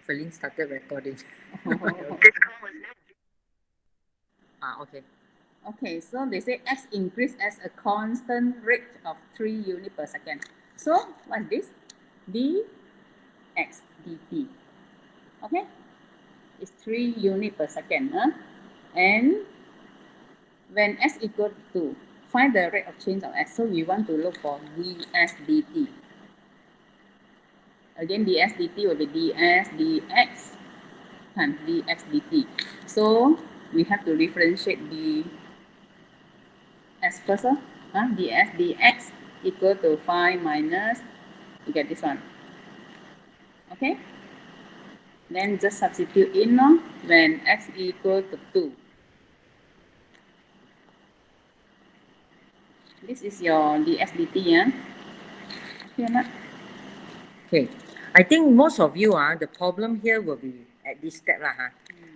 Feline started recording. Okay. Okay, so they say x increase as a constant rate of 3 units per second. So, what's this? dx dt. Okay? It's 3 units per second. And when s equal to, find the rate of change of s. So, we want to look for ds dt. Again, ds dt will be ds dx times dx dt. So, we have to differentiate the s first. ds dx equal to 5 minus, you get this one. Okay? Then just substitute in when x equal to 2. This is your ds dt, yeah? Okay or not? Okay. I think most of you, the problem here will be at this step.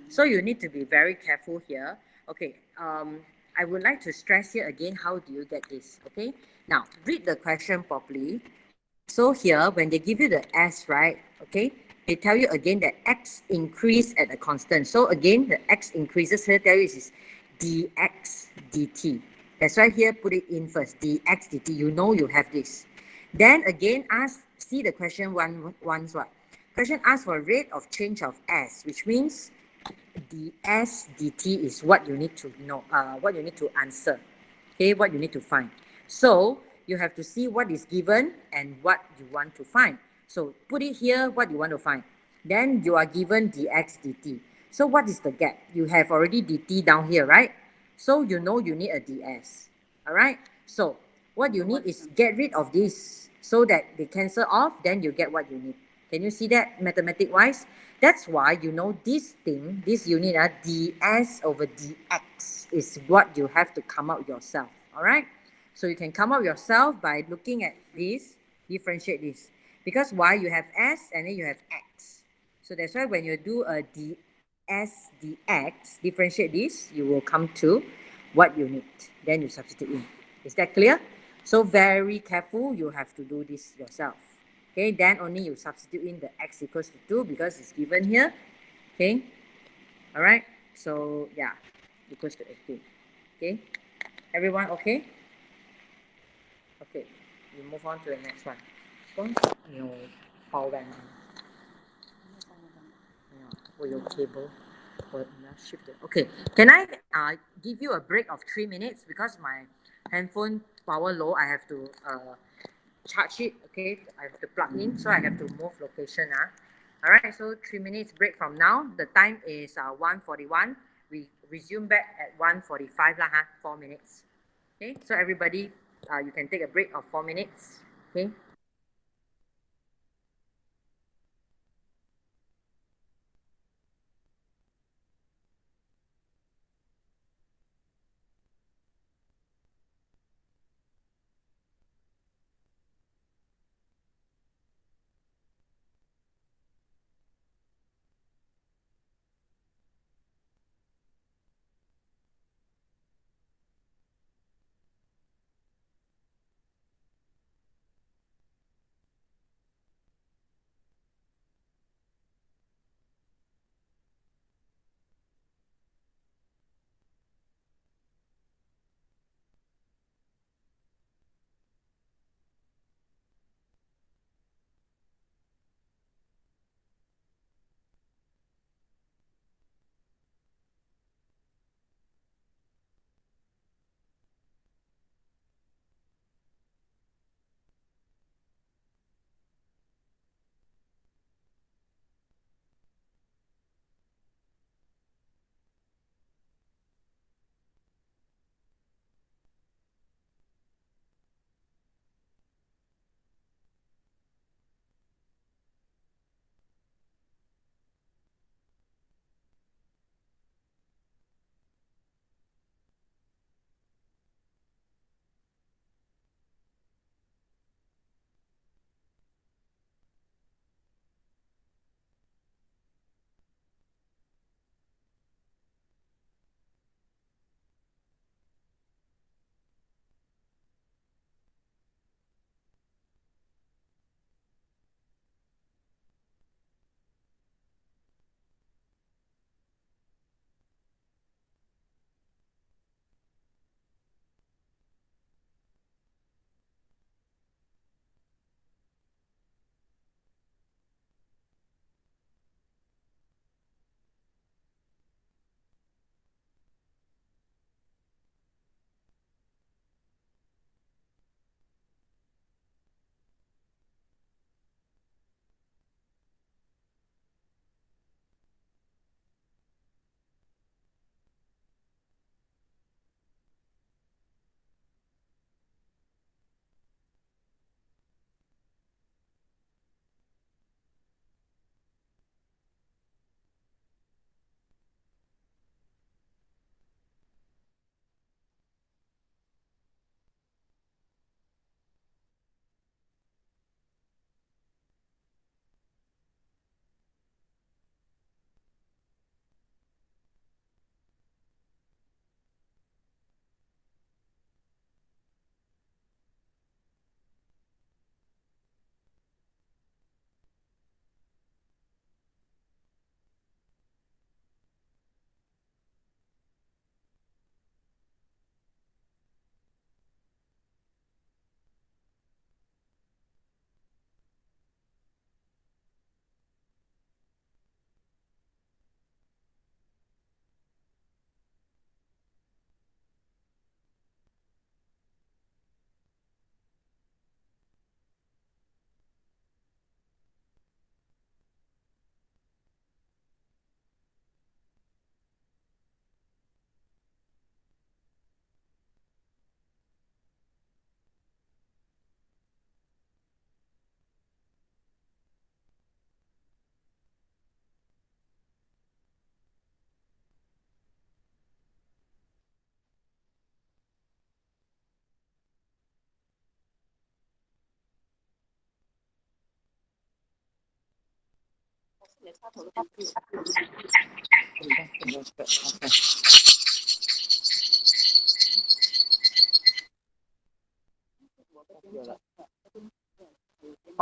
So you need to be very careful here. Okay. I would like to stress here again, how do you get this? Okay. Now, read the question properly. So here, when they give you the S, right? Okay. They tell you again that X increase at a constant. So again, the X increases here, tell you is dx dt. That's why here, put it in first, dx dt. You know you have this. Then again, see the question once what? Question asks for rate of change of S, which means ds dt is what you need to know, what you need to answer. Okay, what you need to find. So you have to see what is given and what you want to find. So put it here, what you want to find. Then you are given dx dt. So what is the gap? You have already dt down here, right? So you know you need a ds. All right. So what you need is get rid of this so that they cancel off, then you get what you need. Can you see that mathematic wise? That's why you know this thing, this unit, ds over dx is what you have to come out yourself. All right. So you can come out yourself by looking at this, differentiate this. Because why? You have s and then you have x. So that's why when you do a ds dx, differentiate this, you will come to what you need. Then you substitute in. Is that clear? So very careful, you have to do this yourself. Okay, then only you substitute in the x equals to 2 because it's given here. Okay, all right. So yeah, equals to 18. Okay, everyone okay? Okay, we move on to the next one. 我有 cable. 我要 shift it. Okay, can I give you a break of 3 minutes because my handphone power low. I have to charge it. Okay, I have to plug in, so I have to move location. All right, so 3 minutes break from now. The time is 1:41. We resume back at 1:45 lah. 4 minutes. Okay, so everybody, you can take a break of 4 minutes. Okay.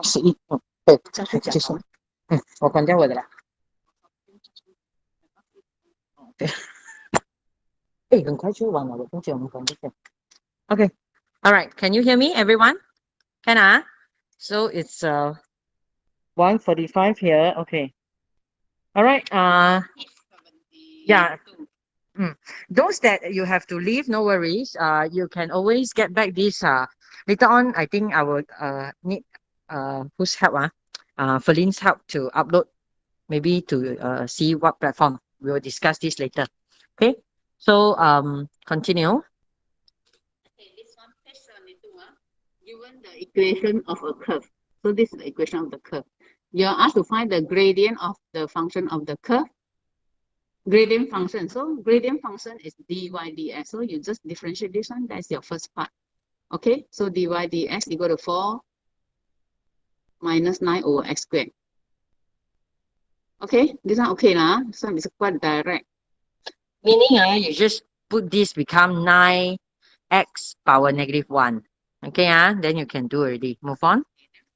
81，对，结束。我关掉我的了。对，很快就完了，我不久我们关掉。Okay, all right. Can you hear me, everyone? Can I? So it's 1:45 here. Okay. All right. Yeah. Those that you have to leave, no worries. You can always get back this. Later on, I think I will need whose help? Feline's help to upload, maybe to see what platform. We will discuss this later. Okay. So continue. Okay, this one, page 72, given the equation of a curve. So this is the equation of the curve. You're asked to find the gradient of the function of the curve. Gradient function. So gradient function is dy dx. So you just differentiate this one. That's your first part. Okay, so dy dx equal to 4 minus 9 over x squared. Okay, this one okay lah. This one is quite direct. Meaning, you just put this become 9x power -1. Okay, then you can do already. Move on.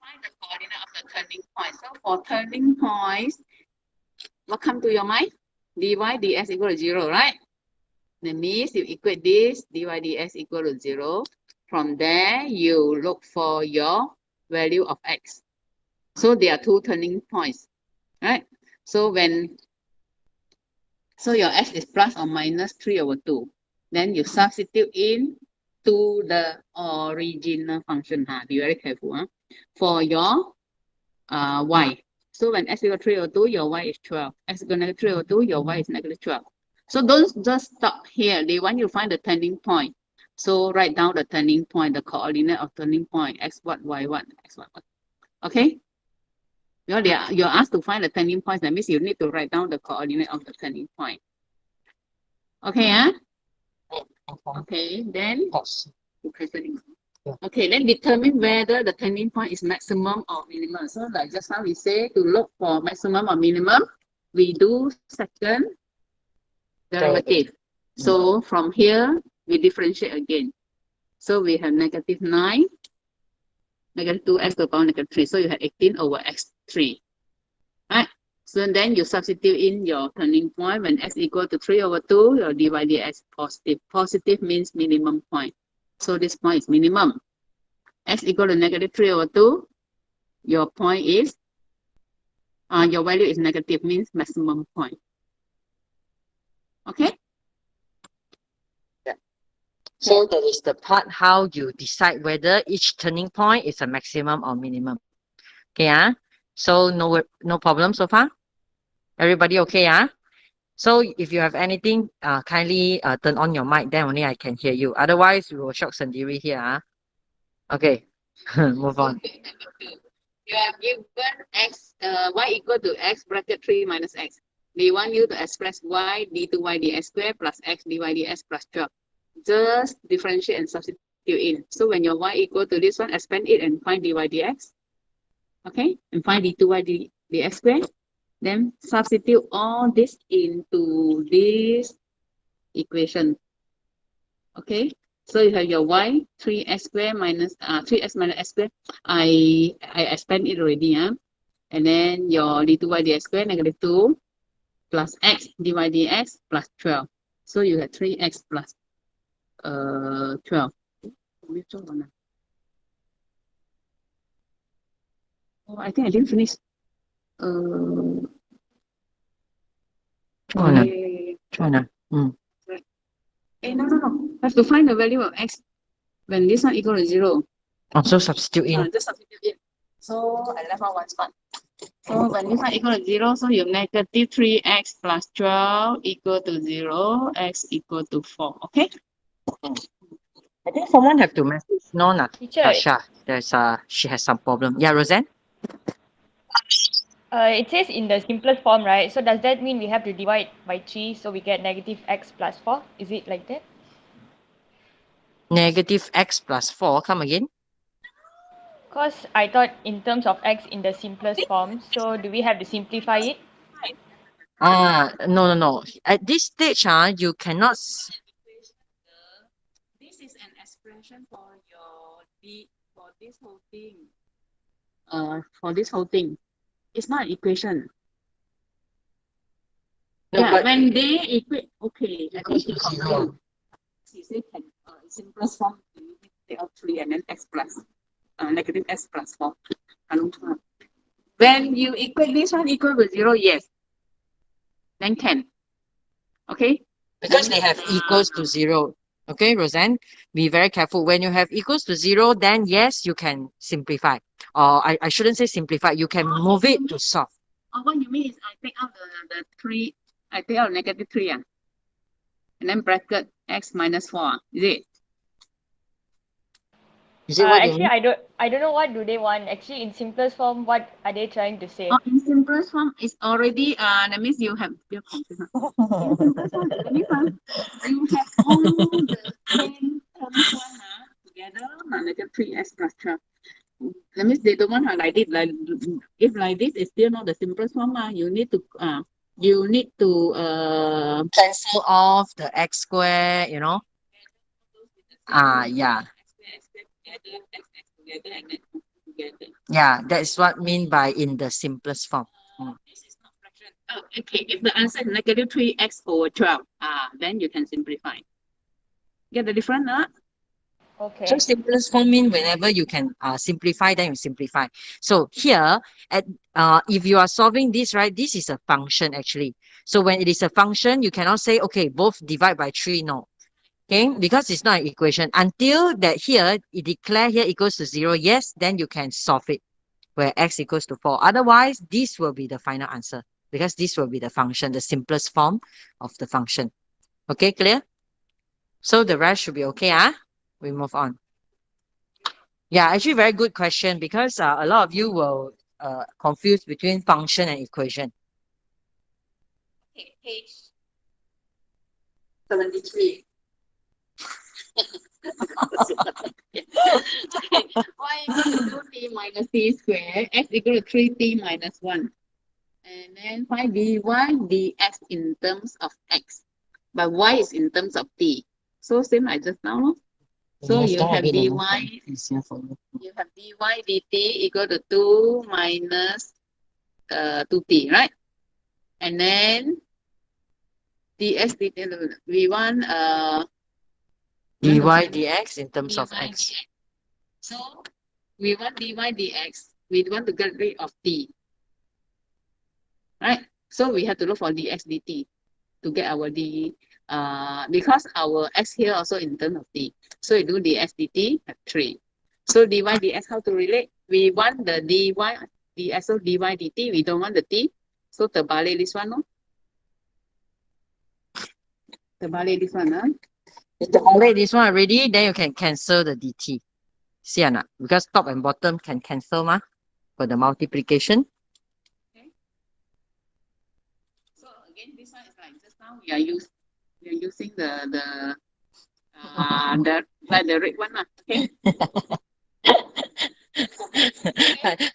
Find the coordinate of the turning point. So for turning points, what come to your mind? Dy dx equal to 0, right? That means you equate this dy dx equal to 0. From there, you look for your value of x. So there are two turning points, right? So your x is plus or minus 3 over 2. Then you substitute in to the original function. Be very careful. For your y. So when x equal to 3 over 2, your y is 12. X equal to negative 3 over 2, your y is negative 12. So don't just stop here. They want you to find the turning point. So write down the turning point, the coordinate of turning point, x what, y what, x what. Okay? You're asked to find the turning point. That means you need to write down the coordinate of the turning point. Okay, Okay, then okay, then determine whether the turning point is maximum or minimum. So like just now we say to look for maximum or minimum, we do second derivative. So from here, we differentiate again. So we have negative 9, negative 2x to the power negative 3. So you have 18 over x3. Right? So then you substitute in your turning point. When x equal to 3 over 2, your dy dx positive. Positive means minimum point. So this point is minimum. X equal to negative 3 over 2, your point is, your value is negative, means maximum point. Okay? So that is the part how you decide whether each turning point is a maximum or minimum. Okay, so no problem so far? Everybody okay, So if you have anything, kindly turn on your mic, then only I can hear you. Otherwise, we will shock Sandiri here. Okay, move on. You have given x, y equal to x bracket 3 minus x. They want you to express y d2y dx squared plus x dy dx plus 12. Just differentiate and substitute in. So when your y equal to this one, expand it and find dy dx. Okay, and find d2y dx squared. Then substitute all this into this equation. Okay, so you have your y 3x squared minus 3x minus x squared. I expand it already, and then your d2y dx squared negative 2 plus x dy dx plus 12. So you have 3x plus 12. Oh, I think I didn't finish. China. No. I have to find the value of x when this one equal to 0. Also substitute in. Just substitute it. So I left out one spot. So when this one equal to 0, so you have negative 3x plus 12 equal to 0, x equal to 4. Okay? I think someone have to message Teacher, Natasha. She has some problem. Yeah, Roseanne? it says in the simplest form, right? So does that mean we have to divide by 3 so we get negative x plus 4? Is it like that? Negative x plus 4. Come again? Because I thought in terms of x in the simplest form, so do we have to simplify it? No, no, no. At this stage, you cannot. This is an expression for your for this whole thing. For this whole thing, it's not an equation. No, Yeah, but when they equate, okay, I equals think to you zero. confused. You say can simplest form, you need to take out 3 and then x plus negative x plus 4. When you equate this one equal with 0, yes, then can. Okay? Because they have equals to zero. Okay, Roseanne, be very careful. When you have equals to zero, then yes, you can simplify. Or I shouldn't say simplify. You can move it to solve. What you mean is I take out the 3, I take out negative 3, and then bracket x minus 4. Is it? Is it what you Actually, mean? I don't know what do they want. Actually, in simplest form, what are they trying to say? In simplest form, it's already, that means you have, in simplest form, that means you have all the 10 terms one together, negative 3x plus 12. That means they don't want to like this. Like if like this is still not the simplest form, you need to Cancel off the x square, you know. Yeah. Yeah, that's what mean by in the simplest form. Mm. This is not fraction. Okay. If the answer is negative 3x over 12, then you can simplify. Get the difference? So Okay. simplest form mean whenever you can simplify, then you simplify. So here, at if you are solving this, right, this is a function actually. So when it is a function, you cannot say, okay, both divide by 3, no. Okay, because it's not an equation. Until that here, it declare here equals to 0, yes, then you can solve it, where x equals to 4. Otherwise, this will be the final answer, because this will be the function, the simplest form of the function. Okay, clear? So the rest should be okay, We move on. Yeah, actually very good question, because a lot of you will confuse between function and equation. Okay, page 73. Okay, y equal to 2t minus t squared, x equal to 3t minus 1. And then find dy dx in terms of x. But y is in terms of t. So same like just now. No? So Move you down a have bit, dy, easier for you. you have dy dt equal to 2 minus 2t, right? And then dx dt, we want Dy dx in terms of dy x. dx. So we want dy dx. We want to get rid of t, right? So we have to look for dx dt to get our d. Because our x here also in terms of t. So we do dx dt at 3. So dy dx, how to relate? We want the dy dx, so dy dt. We don't want the t. So terbalik this one, no? Terbalik this one, huh? If you calculate this one already, then you can cancel the dt. See or not? Because top and bottom can cancel for the multiplication. Okay. So again, this one is like just now we are using the like the red one, okay?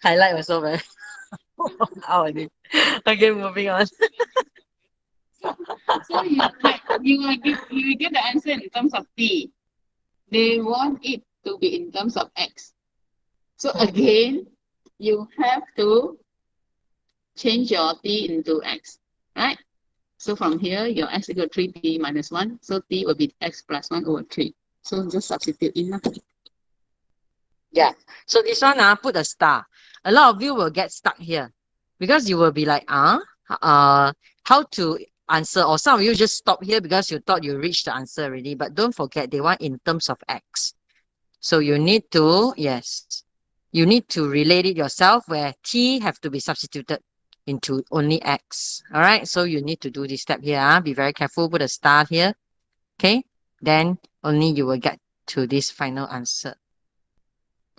Highlight also very out. Okay, moving on. So you get the answer in terms of t. They want it to be in terms of x. So again, you have to change your t into x, right? So from here, your x equal to 3t minus 1. So t will be x plus 1 over 3. So just substitute in. Yeah. So this one, put a star. A lot of you will get stuck here, because you will be like, how to answer? Or some of you just stop here because you thought you reached the answer already. But don't forget, they want in terms of x. So you need to, yes, you need to relate it yourself, where t have to be substituted into only x. All right. So you need to do this step here. Be very careful. Put a star here. Okay. Then only you will get to this final answer.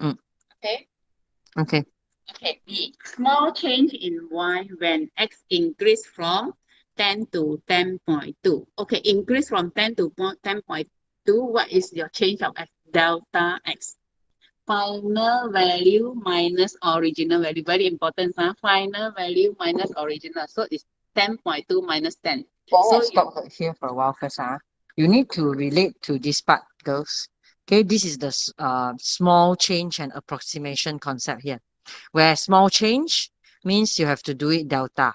Okay. Okay. Okay. B. Small change in y when x increase from 10 to 10.2. Okay. Increase from 10 to 10.2. What is your change of x? Delta x. Final value minus original value. Very important. Final value minus original. So it's 10.2 minus 10. Well, So let's stop here for a while first. You need to relate to this part, girls. Okay, this is the small change and approximation concept here, where small change means you have to do it delta.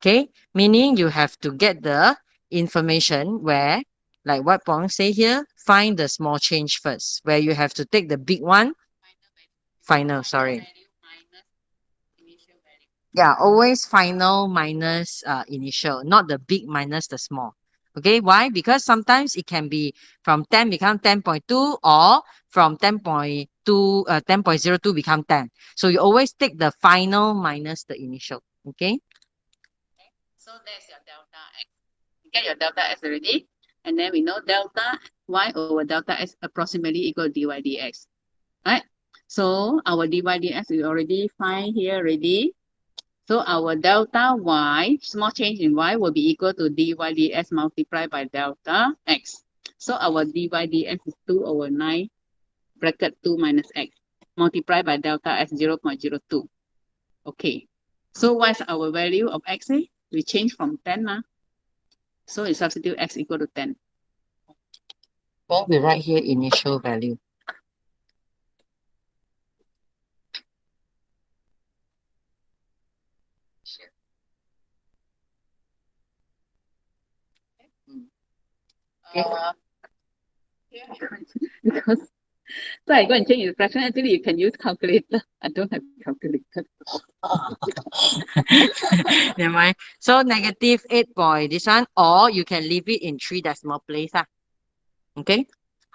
Okay, meaning you have to get the information where, like what Pong say here, find the small change first, where you have to take the big one, final, sorry. Yeah, always final minus initial, not the big minus the small. Okay, why? Because sometimes it can be from 10 become 10.2 or from 10.2, 10.02 become 10. So you always take the final minus the initial. Okay. So that's your delta x. You get your delta x already. And then we know delta y over delta x approximately equal dy dx. Right? So our dy dx we already find here already. So our delta y, small change in y, will be equal to dy dx multiplied by delta x. So our dy dx is 2 over 9 bracket 2 minus x multiplied by delta x 0.02. Okay. So what's our value of x? We change from 10. So we substitute x equal to 10. Well, we write here initial value. Uh, because so I go and change the fraction. Actually, you can use calculator. I don't have calculator. Never mind. So negative 8 point this one, or you can leave it in 3 decimal place. Okay.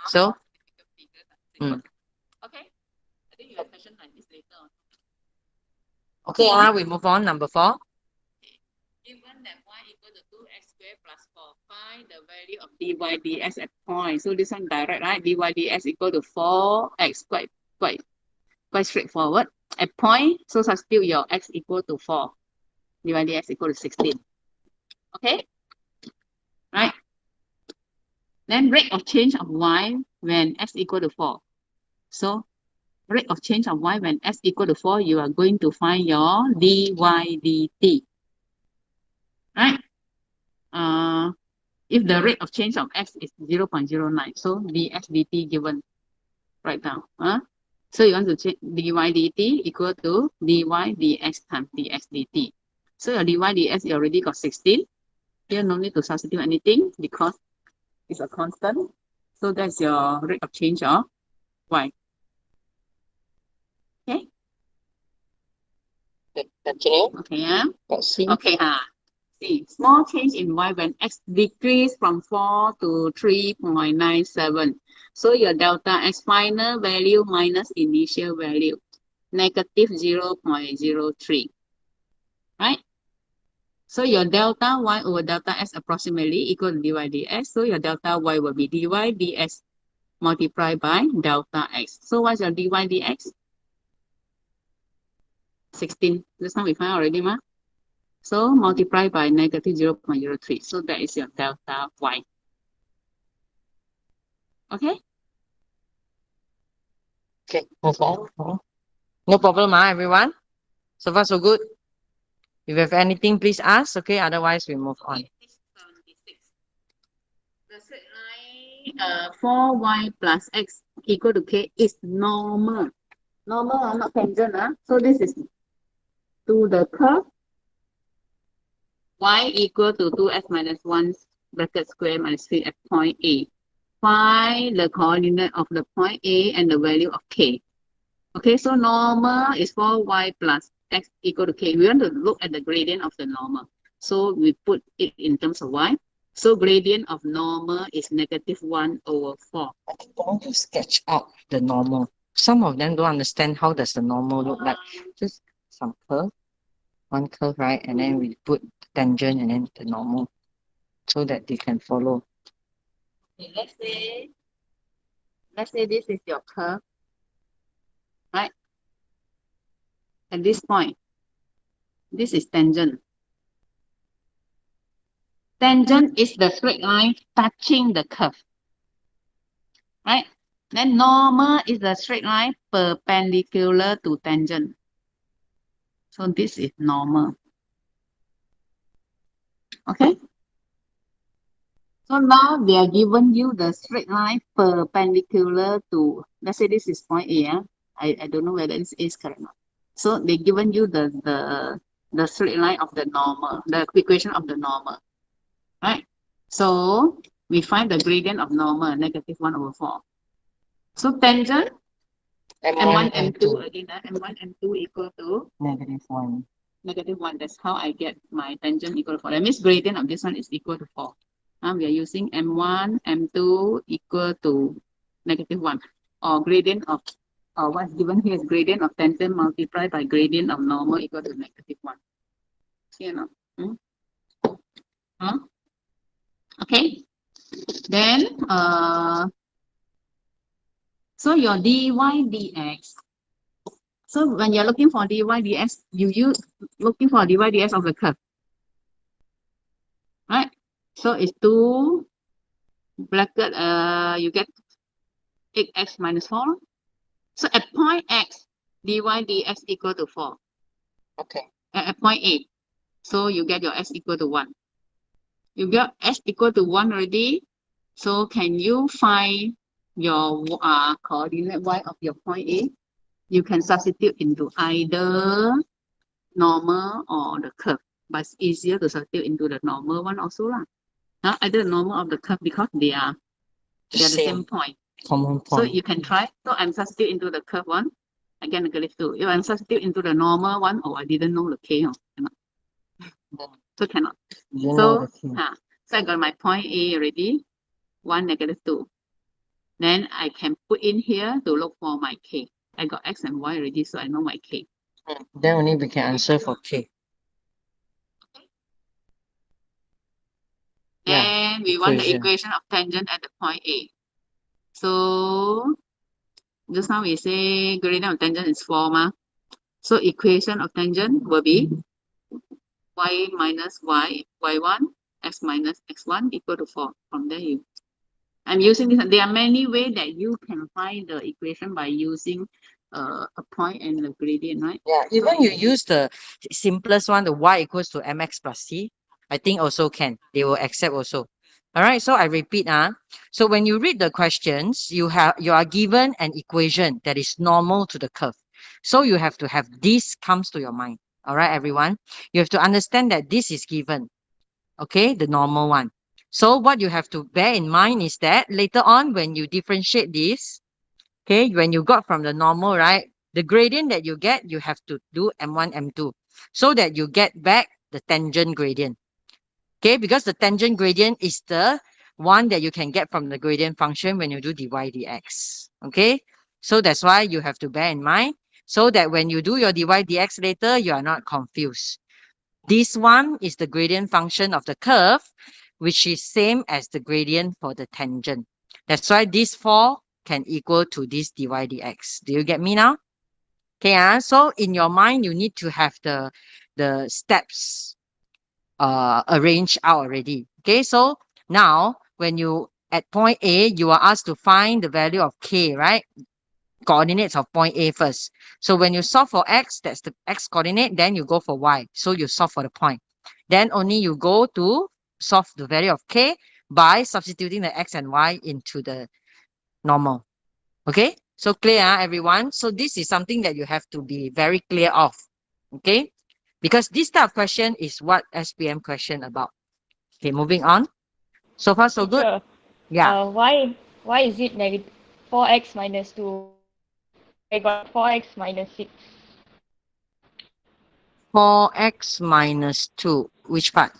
So mm. Okay. I think you have question like this later on. Okay, we move on. Number 4. Given that y equal to 2x squared plus 4, find the value of dy dx at point. So this one direct, right? Dy dx equal to 4x. Quite straightforward. At point, so substitute your x equal to 4. Dy dx equal to 16. Okay? Right? Then rate of change of y when x equal to 4. So rate of change of y when x equal to 4, you are going to find your dy dt. Right? If the rate of change of x is 0.09, so dx dt given right now. So you want to change dy dt equal to dy dx times dx dt. So your dy dx you already got 16. Here no need to substitute anything because it's a constant. So that's your rate of change of y. Okay. Continue. Okay. Yeah. Let's see. Okay. See, small change in y when x decrease from 4 to 3.97. So your delta x final value minus initial value, negative 0.03. Right? So your delta y over delta x approximately equal to dy dx. So your delta y will be dy dx multiplied by delta x. So what's your dy dx? 16. This one we find already, ma? So multiply by negative 0.03. So that is your delta y. Okay? Okay, move on. No problem, everyone. So far, so good. If you have anything, please ask. Okay, otherwise we move on. 76. The straight line 4y plus x equal to k is normal. Normal, not tangent. So this is to the curve y equal to 2x minus 1 bracket square minus 3 at point A. Find the coordinate of the point A and the value of k. Okay, so normal is 4y plus x equal to k. We want to look at the gradient of the normal. So we put it in terms of y. So gradient of normal is negative 1 over 4. I think I want to sketch out the normal. Some of them don't understand how does the normal look like. Just some curve, one curve, right? And then we put tangent and then the normal so that they can follow. Okay, let's say this is your curve, right? At this point, this is tangent. Tangent is the straight line touching the curve, right? Then normal is the straight line perpendicular to tangent. So this is normal. Okay. So now they are given you the straight line perpendicular to, let's say this is point A. Yeah? I don't know whether this is correct or not. So they given you the straight line of the normal, the equation of the normal, right? So we find the gradient of normal, negative 1 over 4. So tangent M1, M2 again, M1, M2 equal to Negative 1. negative 1. That's how I get my tangent equal to 4. That means gradient of this one is equal to 4. We are using M1, M2 equal to negative 1. Or gradient of, or what's given here is gradient of tangent multiplied by gradient of normal equal to negative 1. See or not? Huh? Okay. Then, so your dy dx. So when you're looking for dy dx, you use looking for dy dx of the curve, right? So it's 2 bracket, you get 8x minus 4. So at point x, dy dx equal to 4. Okay. At point A. So you get your x equal to 1. You get x equal to 1 already. So can you find your coordinate y of your point A? You can substitute into either normal or the curve. But it's easier to substitute into the normal one also lah. Either the normal of the curve because they are the same point. Common So point. you can try. So I'm substitute into the curve one. Again, negative 2. If I'm substitute into the normal one, oh, I didn't know the k. Cannot. So cannot. You know So, the key. so I got my point A already. 1, negative 2. Then I can put in here to look for my k. I got x and y already, so I know my k. Then only we can answer for K. Then we want the equation of tangent at the point A. So just now we say gradient of tangent is 4 ma. So equation of tangent will be y minus y1, x minus x1 equal to 4. From there I'm using this. There are many ways that you can find the equation by using a point and a gradient, right? Yeah, even you use the simplest one, the y equals to mx plus c, I think also can. They will accept also. All right, so I repeat. So when you read the questions, you are given an equation that is normal to the curve. So you have to have this comes to your mind. All right, everyone. You have to understand that this is given. Okay, the normal one. So what you have to bear in mind is that later on when you differentiate this, okay, when you got from the normal, right, the gradient that you get, you have to do M1, M2 so that you get back the tangent gradient. Okay, because the tangent gradient is the one that you can get from the gradient function when you do dy dx. Okay, so that's why you have to bear in mind so that when you do your dy dx later, you are not confused. This one is the gradient function of the curve, which is same as the gradient for the tangent. That's why these four can equal to this dy dx. Do you get me now? Okay, so in your mind, you need to have the steps arranged out already. Okay, so now when you at point A, you are asked to find the value of k, right? Coordinates of point A first. So when you solve for x, that's the x coordinate, then you go for y. So you solve for the point. Then only you go to solve the value of k by substituting the x and y into the normal. Okay, so clear, everyone? So this is something that you have to be very clear of. Okay, because this type of question is what SPM question about. Okay, moving on. So far, so good? Teacher, Yeah. why is it negative 4x minus 2? I got 4x minus 6. 4x minus 2. Which part?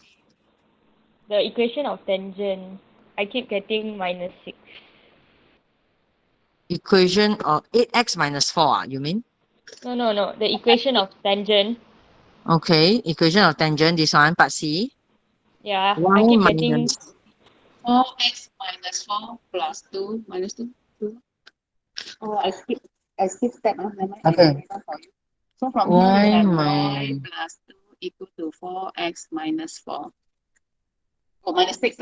The equation of tangent, I keep getting minus 6. Equation of 8x minus 4, you mean? No, no, no. The equation of tangent, Okay, equation of tangent, this one, part C. yeah, Y I keep getting, minus 4x minus 4 plus 2 minus 2. 2. Oh, I skip step. Never mind. Okay. I write down for you. So from here Y you have y minus plus 2 equal to 4x minus 4. Oh, minus 6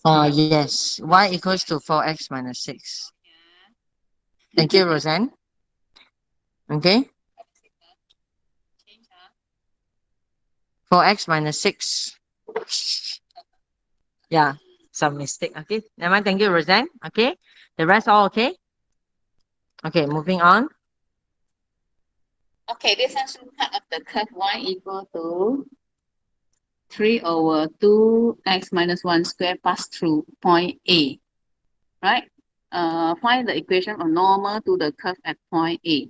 ah. yes. Y equals to 4x minus 6. Thank you, Roseanne. Okay. 4x minus 6. Yeah, some mistake. Okay, never mind. Thank you, Roseanne. Okay, the rest all okay. Okay, moving on. Okay, this one should part of the curve y equal to 3 over 2x minus 1 square pass through point A, right? Find the equation of normal to the curve at point A.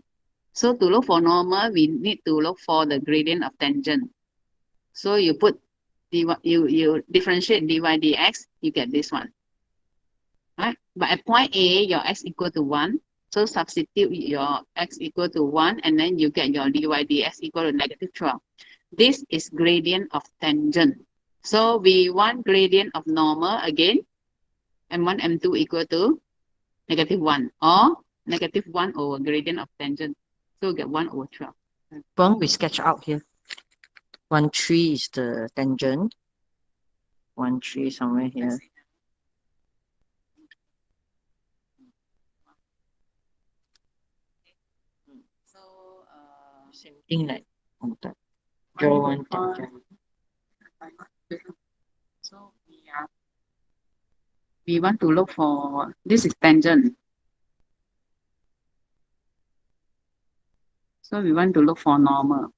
So to look for normal, we need to look for the gradient of tangent. So you put you differentiate dy dx, you get this one, right? But at point A, your x equal to 1. So substitute your x equal to 1, and then you get your dy dx equal to negative 12. This is gradient of tangent. So we want gradient of normal again, m1, m2 equal to negative 1, or negative 1 over gradient of tangent. So we get 1 over 12. Bong, we sketch out here. 1, 3 is the tangent. 1, 3 somewhere here. So, Same thing like on that. Draw one tangent. so we want to look for, this is tangent. So we want to look for normal.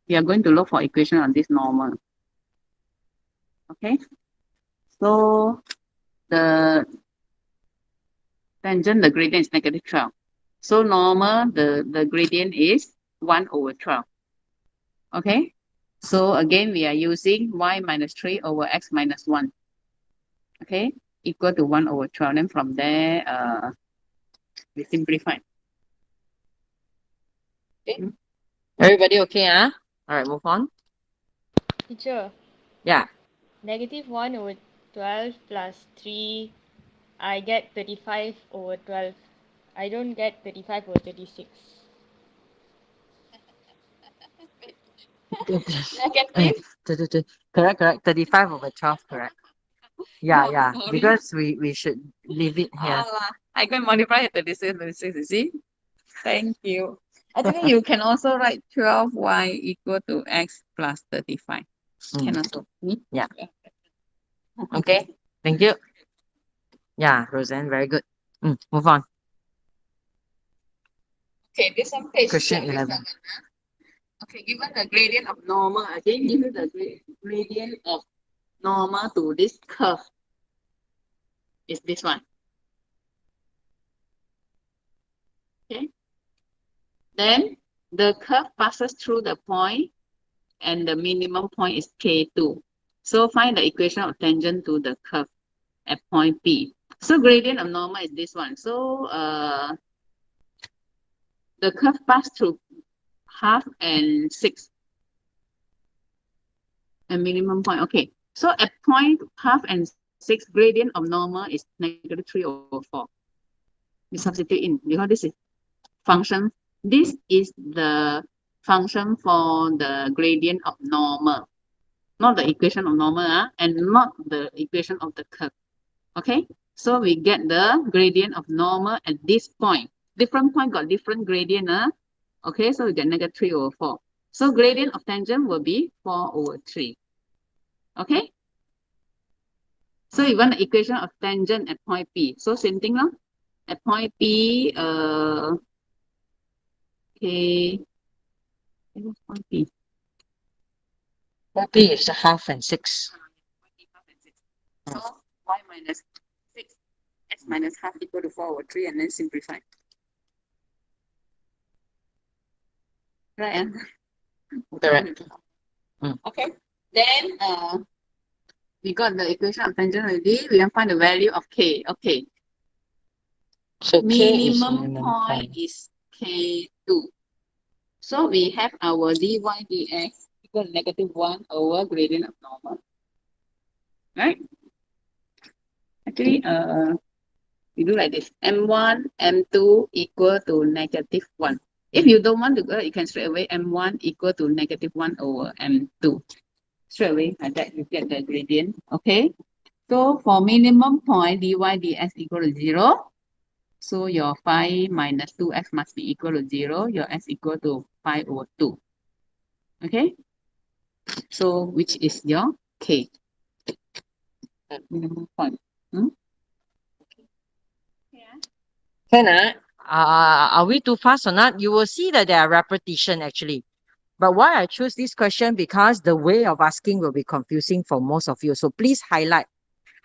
We are going to look for equation on this normal. Okay. So the tangent, the gradient is negative 12. So normal, the gradient is 1 over 12. Okay. So again, we are using y minus 3 over x minus 1. Okay. Equal to 1 over 12. Then from there, we simplify. Okay. Everybody okay, huh? All right, move on. Teacher, Yeah. negative 1 over 12 plus 3, I get 35 over 12. I don't get 35 over 36. Negative. Correct. 35 over 12, correct. Yeah, Oh, yeah. sorry. Because we should leave it here. I can multiply 36, 36, you see? Thank you. Actually, you can also write 12y equal to x plus 35. Can also. Yeah. Okay. Thank you. Yeah, Roseanne, very good. Move on. Okay, this one page Question 27. 11. Okay, given the gradient of normal, again, give you the gradient of normal to this curve is this one. Okay. Then the curve passes through the point and the minimum point is K2. So find the equation of tangent to the curve at point P. So gradient of normal is this one. So the curve pass through half and 6 and minimum point. Okay. So at point half and 6, gradient of normal is negative 3 over 4. We substitute in because this is function. This is the function for the gradient of normal, not the equation of normal, and not the equation of the curve. Okay, so we get the gradient of normal at this point. Different point got different gradient. Okay, so we get negative 3 over 4. So gradient of tangent will be 4 over 3. Okay, so you want the equation of tangent at point P. So same thing now. At point P, okay, point P. What P is the half and 6. So y minus 6, x minus half equal to 4 over 3, and then simplify. Right? Correct. Okay. Then we got the equation of tangent already. We can find the value of k. Okay. So K is Minimum minimum point is K2. So we have our dy dx equal to negative 1 over gradient of normal. Right? Actually, we do like this. M1, M2 equal to negative 1. If you don't want to go, you can straight away M1 equal to negative 1 over M2. Straight away, like that, you get the gradient. Okay? So for minimum point, dy dx equal to 0. So your 5 minus 2x must be equal to 0. Your x equal to 5 over 2. Okay? So which is your K. Minimum point. Hmm? Yeah. Can I? Are we too fast or not? You will see that there are repetition actually. But why I choose this question because the way of asking will be confusing for most of you. So please highlight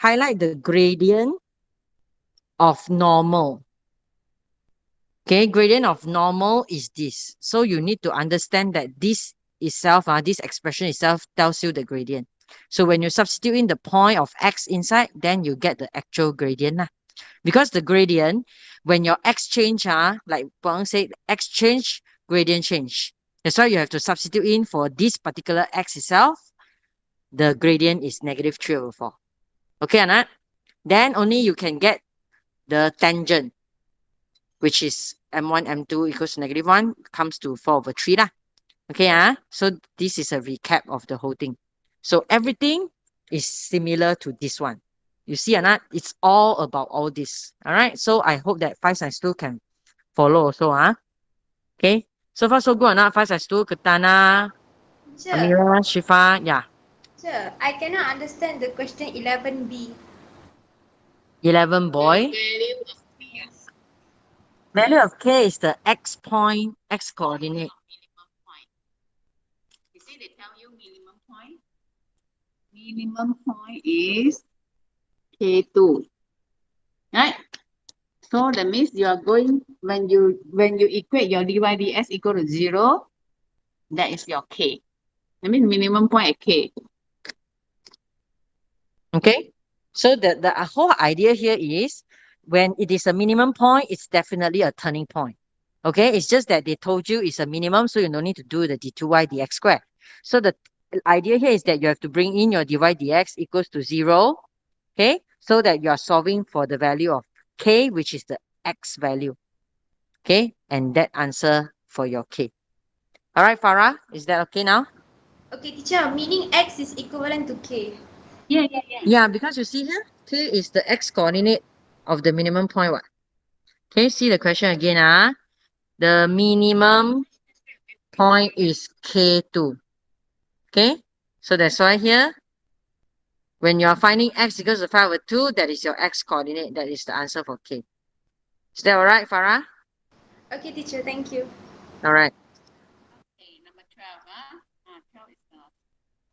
the gradient of normal. Okay, gradient of normal is this. So you need to understand that this itself, this expression itself tells you the gradient. So when you substitute in the point of x inside, then you get the actual gradient. Because the gradient, when your x change, like Peng said, x change, gradient change. That's why you have to substitute in for this particular x itself. The gradient is negative 3/4. Okay, Anat? Then only you can get the tangent, which is m1, m2 equals to -1, comes to 4/3 lah. Okay, so this is a recap of the whole thing. So everything is similar to this one. You see or not? It's all about all this. All right. So I hope that 5 science 2 can follow also. Okay. So far so good or not? 5 science 2, Katana, Sir, Amira, Shifa. Yeah. sir, I cannot understand the question 11B. 11 The boy. value of K. Value of K is the X point, X coordinate. Minimum point. You see, they tell you minimum point. Minimum point is K2. Right? So that means you are going when you equate your dy dx equal to 0, that is your K. That means minimum point at K. Okay. So the whole idea here is when it is a minimum point, it's definitely a turning point. Okay. It's just that they told you it's a minimum, so you don't need to do the d2y dx squared. So the idea here is that you have to bring in your dy dx equals to 0. Okay. So that you are solving for the value of k, which is the x value. Okay. And that answer for your k. All right, Farah, is that okay now? Okay, teacher, meaning X is equivalent to K. Yeah. Yeah, because you see here, k is the x coordinate of the minimum point. What? Can you see the question again? The minimum point is K2. Okay? So that's why here, when you are finding x equals to 5/2, that is your x coordinate. That is the answer for K. Is that all right, Farah? Okay, teacher, thank you. All right. Okay, number 12. 12 is the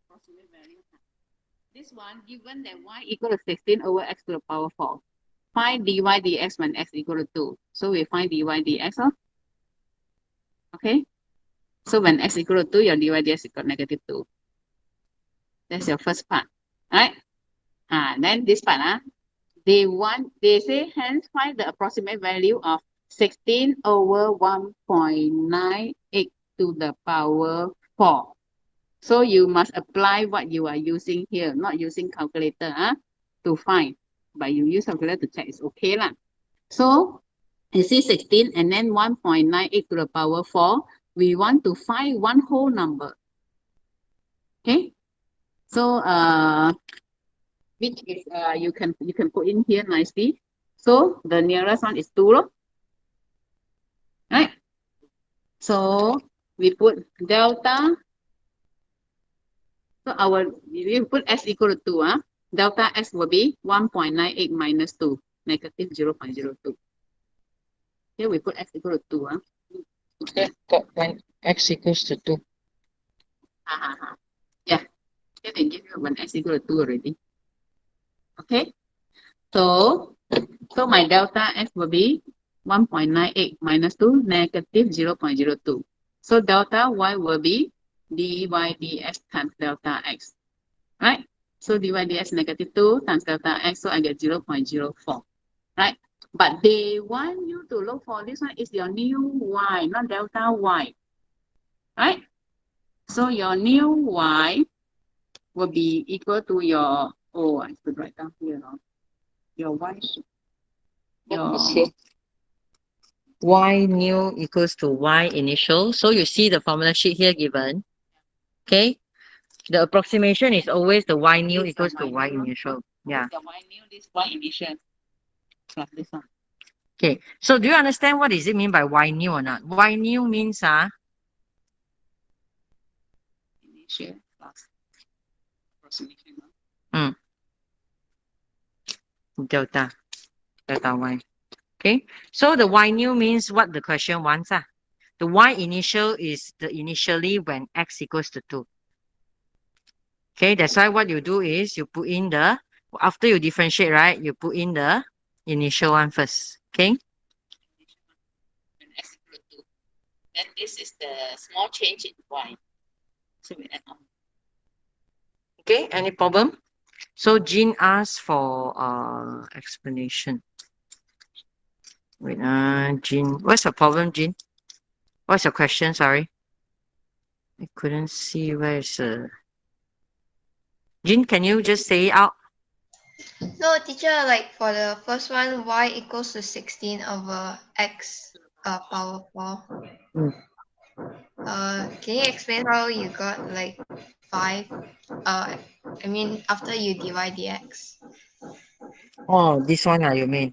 approximate value. This one, given that y equal to 16 over x to the power 4. Find dy dx when x equal to 2. So we find dy dx. Okay? So when x equal to 2, your dy dx equal to -2. That's your first part. Right? Then this part, they say hence find the approximate value of 16 over 1.98 to the power 4. So you must apply what you are using here, not using calculator to find. But you use calculator to check, it's okay lah. So you see 16 and then 1.98 to the power 4. We want to find one whole number. Okay. So which is you can put in here nicely. So the nearest one is 2 lor. Right? So we put delta. So we put s equal to 2, delta s will be 1.98 minus 2, negative 0.02. Here we put x equal to 2. Okay, when x equals to 2. Yeah, here they give you when x equal to 2 already. Okay, so my delta s will be 1.98 minus 2, negative 0.02. So delta y will be dy dx times delta x. Right? So dy dx -2 times delta x, so I get 0.04. Right? But they want you to look for this one is your new y, not delta y. Right? So your new y will be equal to your, I should write down here. Your y, your Y new equals to Y initial. So you see the formula sheet here given. Okay. The approximation is always the Y new equals to Y initial. Yeah. the y new, this y initial plus this one. Okay. So do you understand what does it mean by Y new or not? Y new means Initial plus approximation. Delta y. Okay, so the y new means what the question wants. The y initial is the initially when x equals to 2. Okay, that's why what you do is you put in the, after you differentiate, right, you put in the initial one first. Okay. When x equal to 2. Then this is the small change in y. So we add on. Okay, any problem? So Jean asked for explanation. Wait, Jean, what's the problem, Jean? What's your question? Sorry, I couldn't see where is Jean, can you just say it out? No, teacher, like for the first one, y equals to 16 over x power 4. Mm. Can you explain how you got like 5? I mean, after you divide the x. Oh, this one, you mean?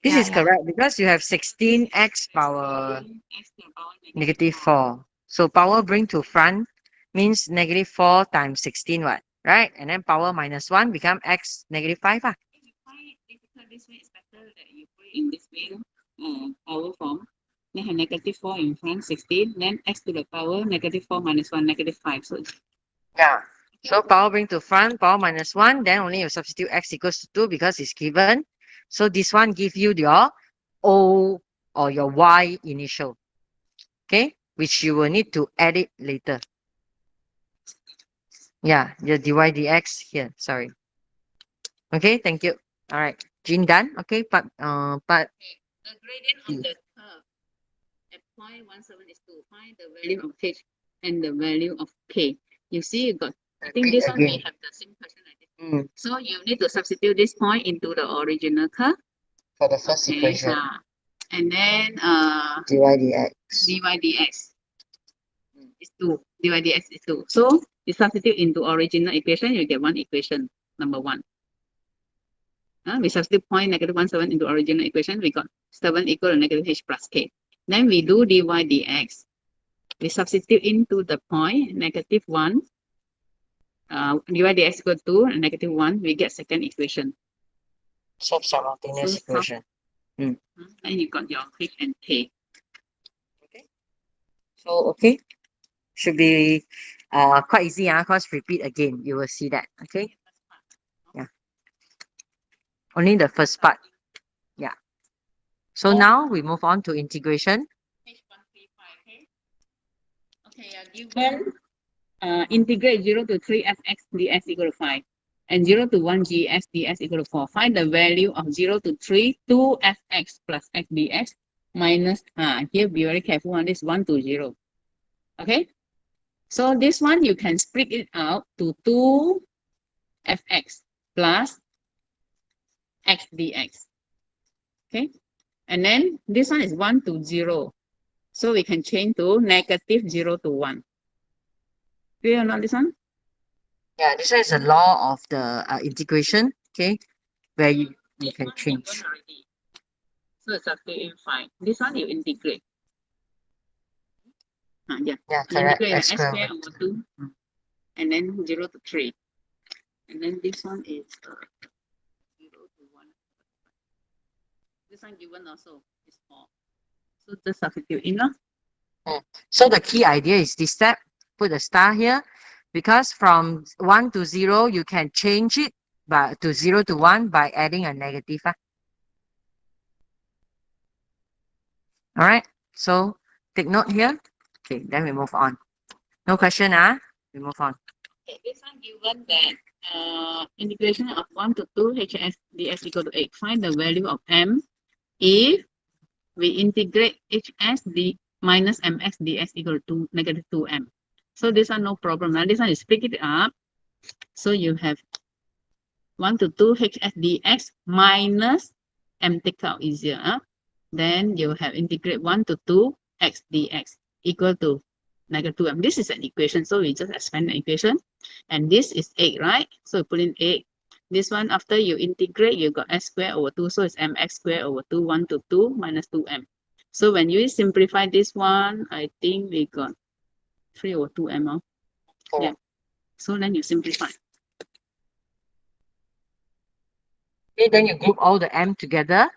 This Yeah, is yeah. correct because you have 16x power X to the power negative 4. So power bring to front means negative 4 times 16, what? Right? And then power minus 1 become x negative 5. If you find it difficult this way, it's better that you put it in this way, power form. Then have negative 4 in front, 16. Then x to the power, negative 4 minus 1, negative 5. So Yeah. So power bring to front, power minus 1, then only you substitute x equals to 2 because it's given. So this one give you your O or your Y initial. Okay? Which you will need to add it later. Yeah, the dy dx here. Sorry. Okay, thank you. All right. Jean done. Okay, but the gradient of the curve at point 17 is to find the value of h and the value of k. You see, you got, I think this one we have the same question like this. So you need to substitute this point into the original curve. For the first Okay, equation, and then dy dx. dy dx is 2. Dy dx is 2. So you substitute into original equation, you get one equation, number 1. We substitute point negative 17 into original equation, we got 7 equal to negative h plus k. Then we do dy dx. We substitute into the point negative 1. Dy dx equal to negative 1, we get second equation. So simultaneous equation. And you got your h and k. Okay. So okay, should be quite easy. Cause repeat again, you will see that. Okay. Yeah. Only the first part. Yeah. So now we move on to integration. H135, okay, given integrate 0 to 3 fx dx equal to 5 and 0 to 1 gx dx equal to 4. Find the value of 0 to 3 2 fx plus x dx minus, here be very careful on this 1 to 0. Okay, so this one you can split it out to 2 fx plus x dx. Okay, and then this one is 1 to 0. So we can change to negative 0 to 1. Clear or not this one? Yeah, this one is a law of the integration. Okay, where you can change. So it's substitute 5. This one you integrate. Yeah, correct. integrate X x square square over 2 and then 0 to 3. And then this one is 0 to 1. This one given also is 4. So just substitute in. So the key idea is this step. Put a star here, because from 1 to 0 you can change it to 0 to 1 by adding a negative. All right. So take note here. Okay, then we move on. No question, we move on. Okay, this one given that integration of 1 to 2 hs ds equal to 8. Find the value of m if we integrate hs d minus mx ds equal to negative 2m. So this one no problem. Now this one is split it up. So you have 1 to 2 hs dx minus m, take out easier. Then you have integrate 1 to 2 x dx equal to negative 2m. This is an equation, so we just expand the equation. And this is 8, right? So put in 8. This one, after you integrate, you got x squared over 2. So it's mx squared over 2, 1 to 2 minus 2m. So when you simplify this one, I think we got 3 over 2m. Yeah. So then you simplify. Okay, then you group all the m together,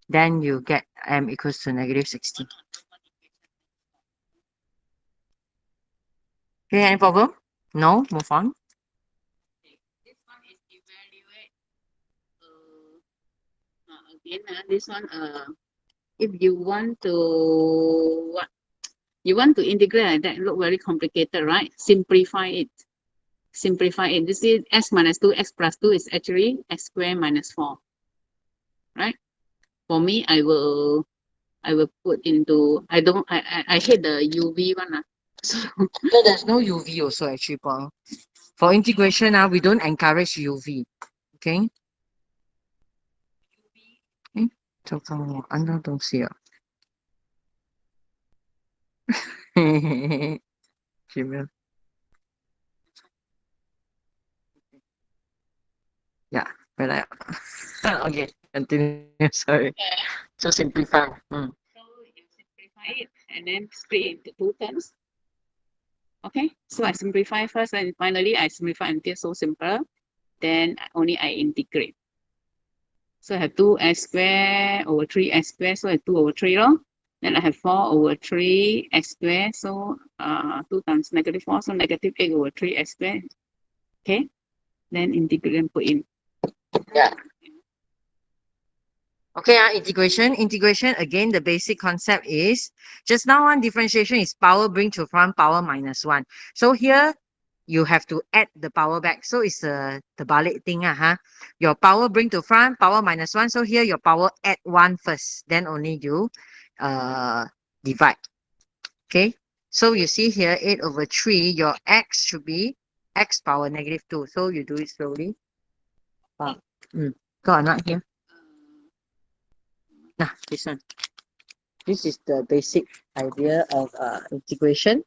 then you get m equals to -16. Okay, any problem? No, move on. This one is evaluate. Again, this one. If you want to what? You want to integrate like that, look very complicated, right? Simplify it. Simplify it. This is x minus 2, x plus 2 is actually x squared minus 4, right? For me, I will put into, I don't, I hate the UV one. So, So there's no UV also actually, Paul. For integration, we don't encourage UV. Okay? 诶，糟糕，我按到东西了。嘿嘿嘿嘿，有没有？Yeah, 回来了。Okay, continue. Sorry. So simplify. so you simplify it and then split into two terms. Okay, so I simplify first and finally I simplify until so simple. Then only I integrate. So I have 2x squared over 3x squared, so I have 2 over 3 lor. Then I have 4 over 3 x squared, so 2 times -4, so -8 over 3 x squared. Okay, then integrate and put in. Yeah. Okay, integration. Integration, again, the basic concept is, just now one differentiation is power bring to front, power -1. So here, you have to add the power back. So it's the balik thing. Your power bring to front, power -1. So here, your power add 1 first. Then only you divide. Okay, so you see here, 8 over 3, your x should be x power -2. So you do it slowly. Got or not here? Nah, this one. This is the basic idea of integration.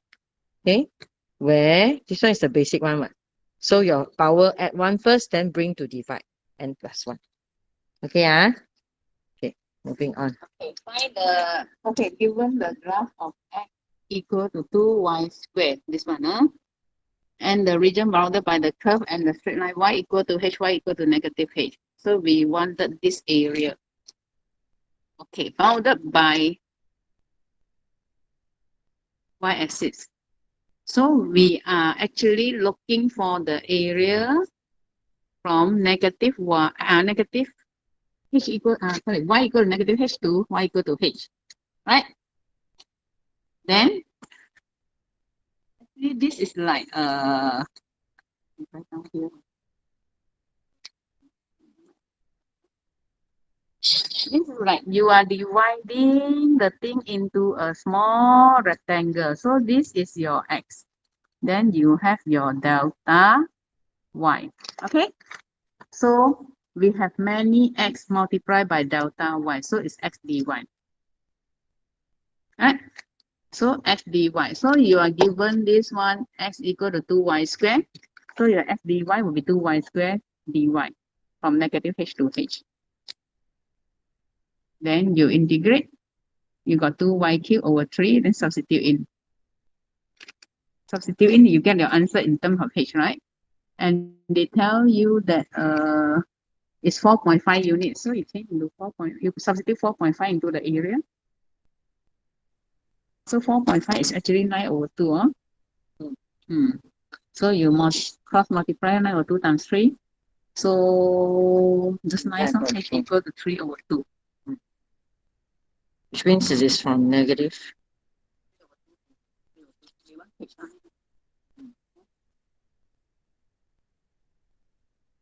Okay, where this one is the basic one. So your power add 1 first, then bring to divide, n plus 1. Okay, okay, moving on. Okay, find the, okay, given the graph of x equal to 2y squared, this one, and the region bounded by the curve and the straight line y equal to h, y equal to -h. So we wanted this area. Okay, bounded by y-axis. So we are actually looking for the area from negative h equal, sorry, y equal to -h to y equal to h, right? Then this is like this is like you are dividing the thing into a small rectangle. So this is your x. Then you have your delta y. Okay. So we have many x multiplied by delta y. So it's x dy. Right? So x dy. So you are given this one x equal to 2y squared. So your x dy will be 2y squared dy from -h to h. Then you integrate. You got 2y cubed over 3, then substitute in. Substitute in, you get your answer in terms of h, right? And they tell you that it's 4.5 units. So you change into 4. You substitute 4.5 into the area. So 4.5 is actually 9 over 2. So you must cross multiply 9 over 2 times 3. So just nice, h equal to 3 over 2. Which means it is from negative.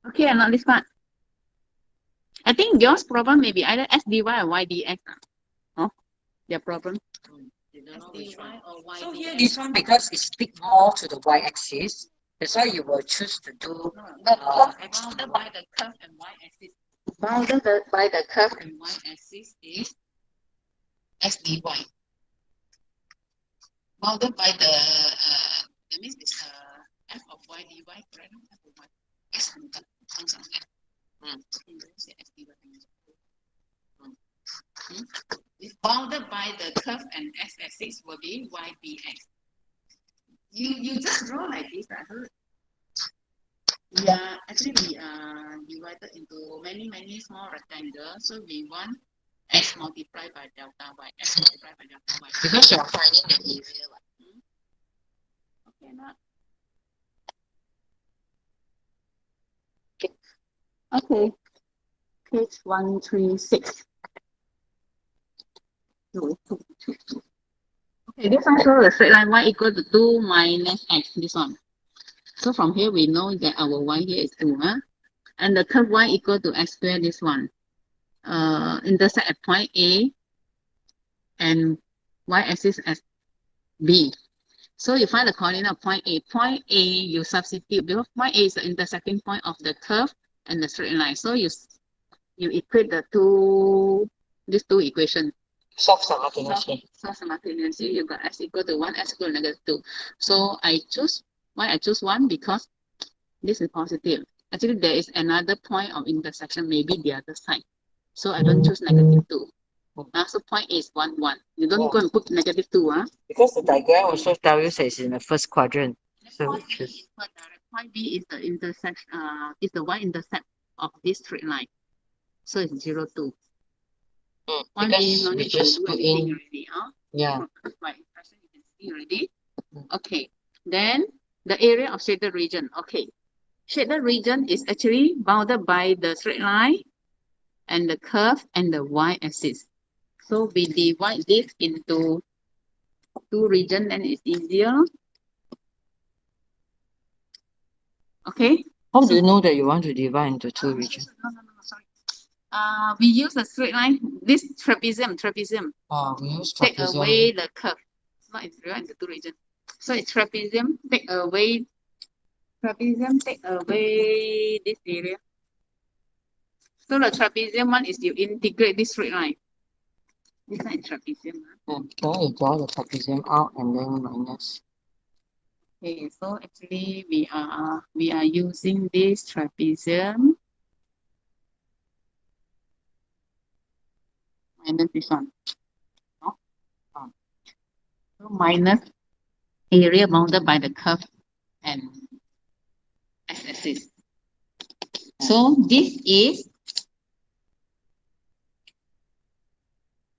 Okay, now this part. I think yours problem may be either s dy or y dx. Oh, their problem. So here, this one, because it stick more to the y-axis, that's why you will choose to do Bounded by the curve and y-axis. Bounded by the curve and y-axis is x dy. Bounded by the that means it's f of y dy, correct? F of y x comes on f. If bounded by the curve and x-axis will be y dx. You just draw like this. Yeah, actually you divided into many small rectangles. So we want x multiplied by delta y. X multiplied by delta y. Because you are finding the area. Okay, not. Okay. Page 136. Okay, this one shows the straight line y equal to 2 minus x, this one. So from here we know that our y here is 2, huh? And the curve y equal to x squared, this one. Intersect at point A and y-axis as B. So you find the coordinate of point A. Point A, you substitute, because point A is the intersecting point of the curve and the straight line. So you equate these two equations. Solve simultaneously. So simultaneously, you got x equal to 1, x equal to negative 2. So I choose 1 because this is positive. Actually, there is another point of intersection, maybe the other side. So I don't choose negative 2. So point A is 1, 1. You don't go and put negative 2. Because the diagram also tells you that it's in the first quadrant. So Point B is what direct. Point B is the intersection, is the y-intercept of this straight line. So it's 0, 2. Point B, no we need to just do put anything in, already. yeah. By expression, you can see already. Okay. Then the area of shaded region. Okay. Shaded region is actually bounded by the straight line and the curve and the y-axis. So we divide this into two regions, then it's easier. Okay. How do you know that you want to divide into two regions? No, sorry. We use a straight line. This trapezium. We use Take trapezium. away the curve. It's not divide into two regions. So it's trapezium. Take away this area. So the trapezium one is you integrate this straight line. This one is trapezium. Then you draw the trapezium out and then minus. Okay, so actually we are using this trapezium minus this one. So minus area bounded by the curve and x-axis. So this is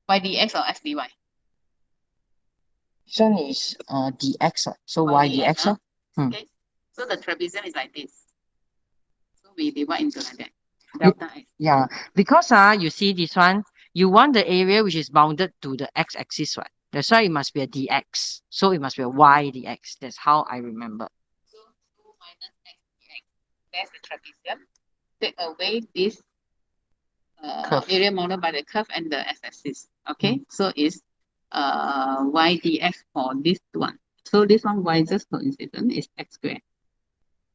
y dx or x dy. This one is dx. So y dx. Okay. So the trapezium is like this. So we divide into like that. Delta x. Yeah, because you see this one, you want the area which is bounded to the x-axis, right? That's why it must be a dx. So it must be a y dx. That's how I remember. So 2 minus x dx. That's the trapezium. Take away this area bounded by the curve and the x-axis. Okay, so it's y dx for this one. So this one y just coincident is x squared.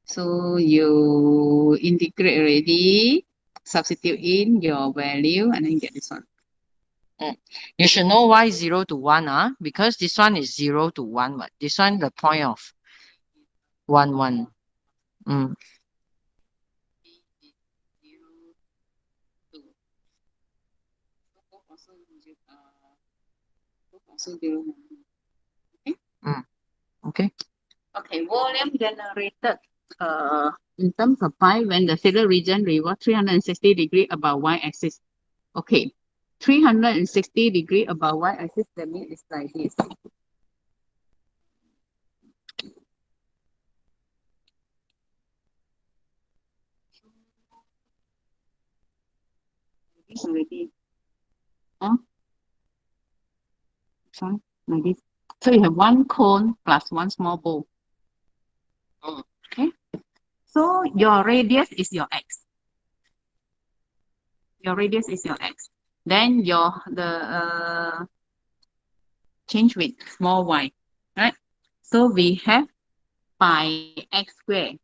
So you integrate already, substitute in your value, and then get this one. You should know why 0 to 1, because this one is 0 to 1. But this one, the point of 1, 1. Okay. Okay, volume generated in terms of pi when the shaded region revolves 360 degree above y-axis. Okay, 360 degree above y-axis, that means it's like this. This already. Sorry, like this. So you have one cone plus one small bowl. Okay. So your radius is your x. Your radius is your x. Then the change with small y, right? So we have pi x squared.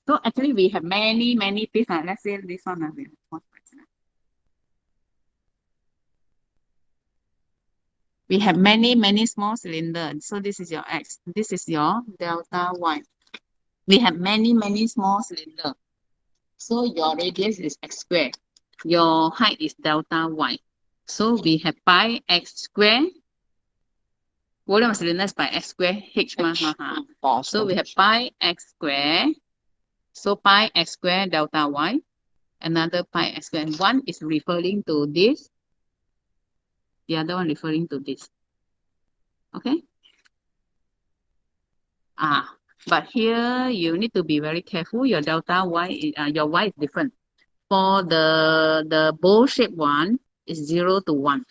So actually we have many pieces. Let's say this one. We have many small cylinders. So this is your x. This is your delta y. We have many small cylinders. So your radius is x squared. Your height is delta y. So we have pi x squared. Volume of cylinder is by x squared h. So we have pi x squared. So pi x squared delta y another pi x squared. One is referring to this, the other one referring to this. Okay? But here you need to be very careful. Your delta y, your y is different. For the bowl shape one, is 0 to 1.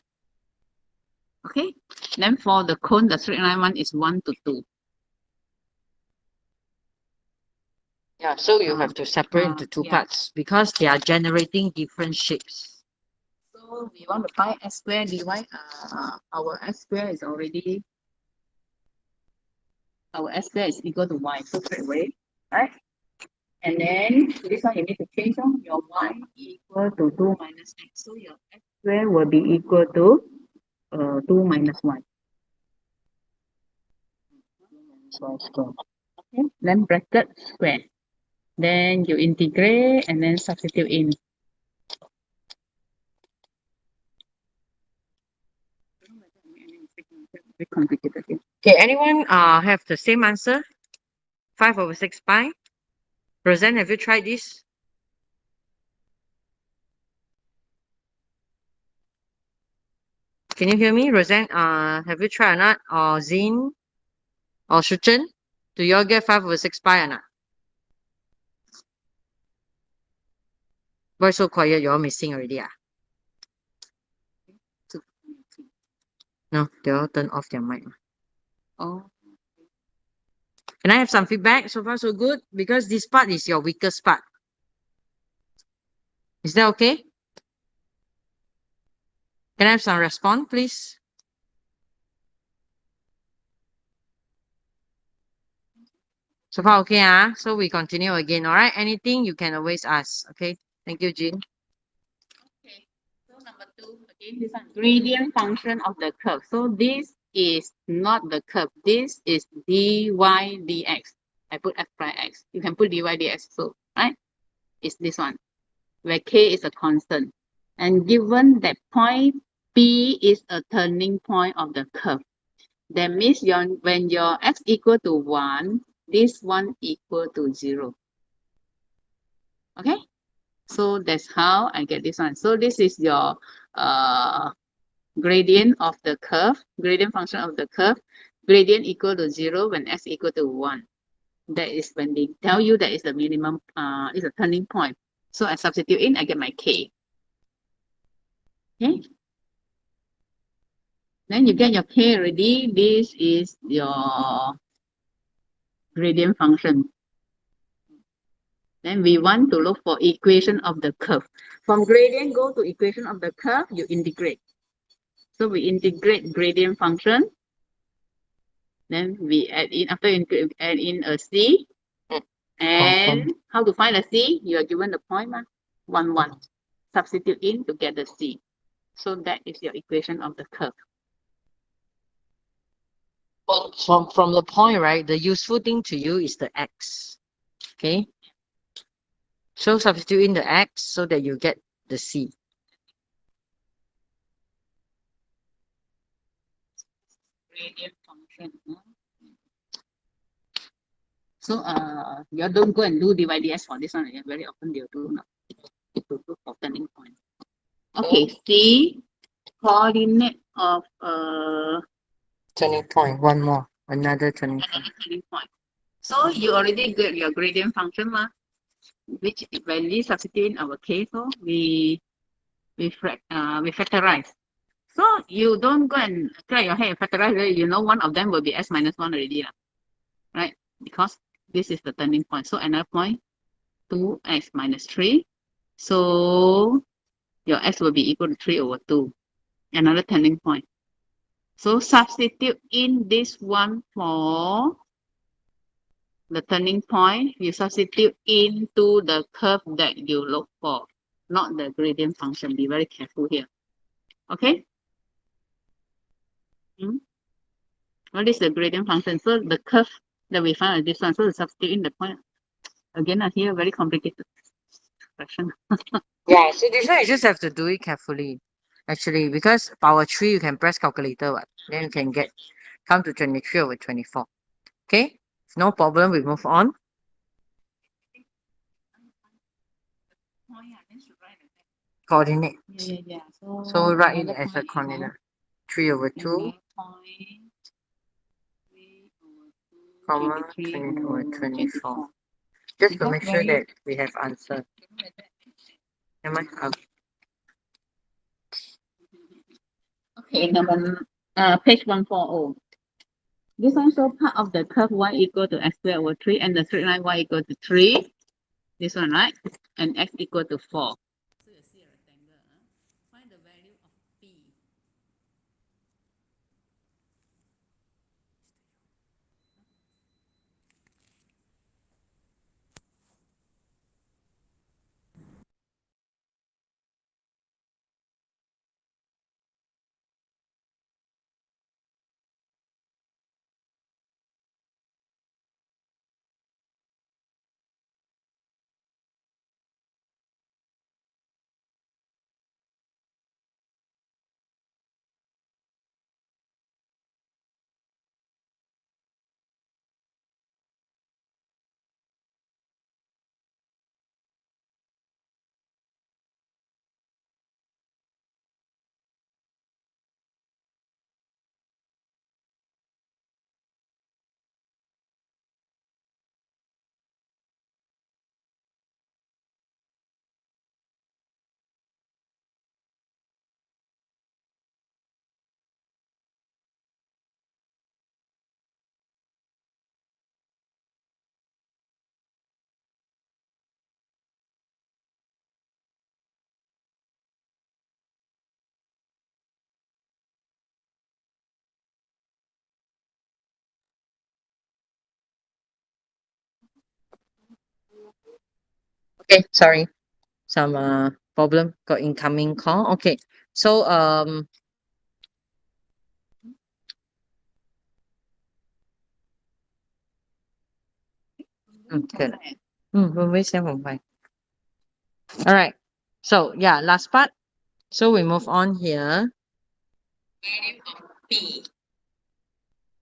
Okay? Then for the cone, the straight line one is 1 to 2. Yeah, so you have to separate into two parts because they are generating different shapes. So we want to pi x squared dy. Our x squared is already, our s squared is equal to y. So straight away, right? And then this one you need to change on your y equal to 2 minus x. So your x squared will be equal to 2 minus 1. So square. Okay, then bracket square. Then you integrate and then substitute in. Very complicated here. Okay, anyone have the same answer? 5/6 pi. Roseanne, have you tried this? Can you hear me, Roseanne? Have you tried or not? Or Zin or Shuchen? Do you all get 5/6 pi or not? Why so quiet? You all missing already? No, they all turn off their mic. Oh, Can I have some feedback? So far, so good. Because this part is your weakest part. Is that okay? Can I have some response, please? So far, okay, so we continue again. All right. Anything you can always ask. Okay. Thank you, Jean. okay. So number 2, again, this one gradient function of the curve. So this is not the curve. This is dy dx. I put f prime x. You can put dy dx. So right, it's this one where k is a constant, and given that point P is a turning point of the curve, that means when your x equal to 1, this one equal to 0. Okay? So that's how I get this one. So this is your gradient of the curve, gradient function of the curve. Gradient equal to 0 when x equal to 1. That is when they tell you that is the minimum, is a turning point. So I substitute in, I get my k. Okay? Then you get your k already. This is your gradient function. Then we want to look for equation of the curve. From gradient, go to equation of the curve, you integrate. So we integrate gradient function. Then we add in, after add in a c. And how to find a c? You are given the point, 1, 1. Substitute in to get the c. So that is your equation of the curve. Well, from the point, right, the useful thing to you is the x. Okay. So substitute in the x so that you get the c. Gradient function. So you don't go and do divide ds for this one. Very often they'll do not. To look for turning point. Okay, c coordinate of Turning point. One more. Another turning point. another turning point. So you already get your gradient function, which when we substitute in our case, so we factorize. So you don't go and try your head and factorize. You know one of them will be s minus 1 already, right? Because this is the turning point. So another point, 2x minus 3. So your x will be equal to 3 over 2. Another turning point. So substitute in this one for the turning point. You substitute into the curve that you look for, not the gradient function. Be very careful here. Okay? What is the gradient function? So the curve that we found is this one. So we substitute in the point. Again, here very complicated question. Yeah, so this one you just have to do it carefully. Actually, because power 3 you can press calculator, what? Then you can come to 23 over 24. Okay? No problem, we move on. Oh yeah, then should write like that. Coordinate. Yeah. So write it another as a point coordinate. 3 over 2, another point 3/2, comma, 20/24. Just to Because make sure very that we have answer. Am I? okay, number page 140. This one show part of the curve y equal to x squared over 3 and the straight line y equal to 3. This one, right? And x equal to 4. So you see a rectangle. Find the value of p. Okay, sorry. Some problem, got incoming call. Okay. So good. All right. So yeah, last part. So we move on here. Value of p.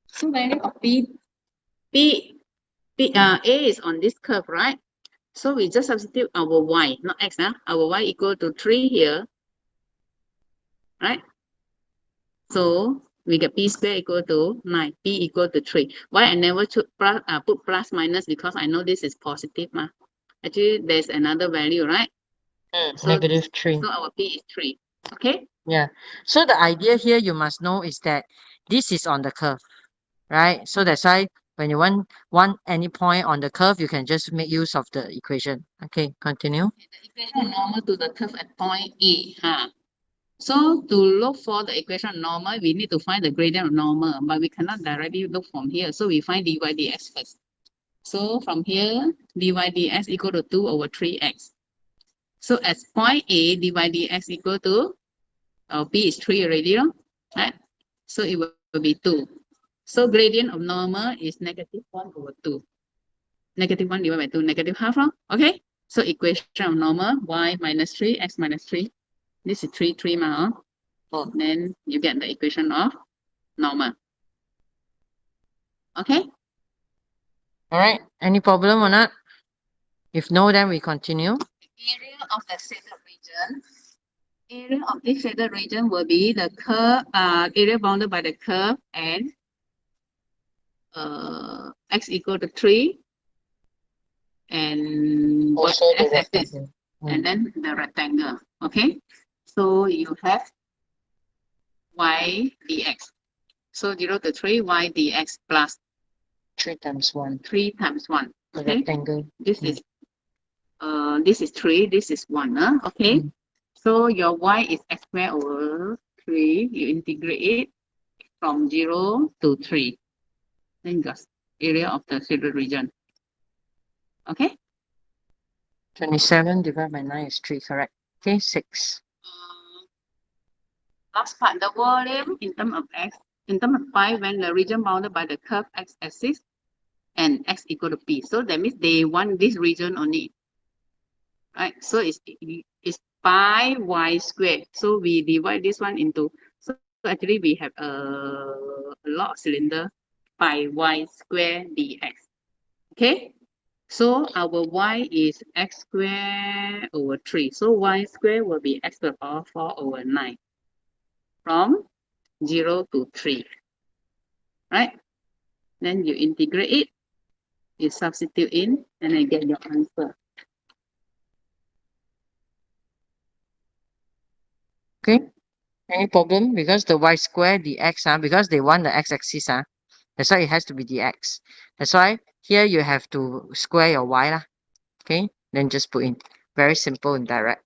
So value of p, a is on this curve, right? So we just substitute our y, not x, our y equal to 3 here, right? So we get p square equal to 9, p equal to 3. Why I never put plus minus? Because I know this is positive. Actually, there's another value, right? So, -3. so our p is 3. Okay? Yeah. So the idea here you must know is that this is on the curve, right? So that's why when you want any point on the curve, you can just make use of the equation. Okay, continue. The equation normal to the curve at point A. So to look for the equation of normal, we need to find the gradient of normal, but we cannot directly look from here. So we find dy dx first. So from here, dy dx equal to 2 over 3x. So at point A, dy dx equal to, p is 3 already, right? So it will be 2. So gradient of normal is -1 over 2. -1 divided by 2, negative half, okay? So equation of normal, y minus 3, x minus 3. This is 3, then you get the equation of normal. Okay? All right. Any problem or not? If no, then we continue. Area of the shaded region. Area of this shaded region will be the curve, area bounded by the curve and x equal to 3 and Also the x-axis rectangle. and then the rectangle. Okay? So you have y dx. So 0 to 3 y dx plus 3 times 1. 3 times 1. The Okay? rectangle. This is 3, this is 1. Okay? So your y is x squared over 3. You integrate it from 0 to 3. Then just area of the shaded region. Okay? 27 divided by 9 is 3, correct? Okay, 6. Last part, the volume in terms of x, in terms of pi, when the region bounded by the curve x-axis and x equal to p. So that means they want this region only. Right? So it's pi y squared. So we divide this one into, so actually we have a lot of cylinder pi y square dx. Okay? So our y is x squared over 3. So y squared will be x to the power 4 over 9 from 0 to 3, right? Then you integrate it, you substitute in, and then get your answer. Okay. Any problem? Because the y square, the x, because they want the x-axis, that's why it has to be the x. That's why here you have to square your y, lah. Okay, then just put in. Very simple and direct.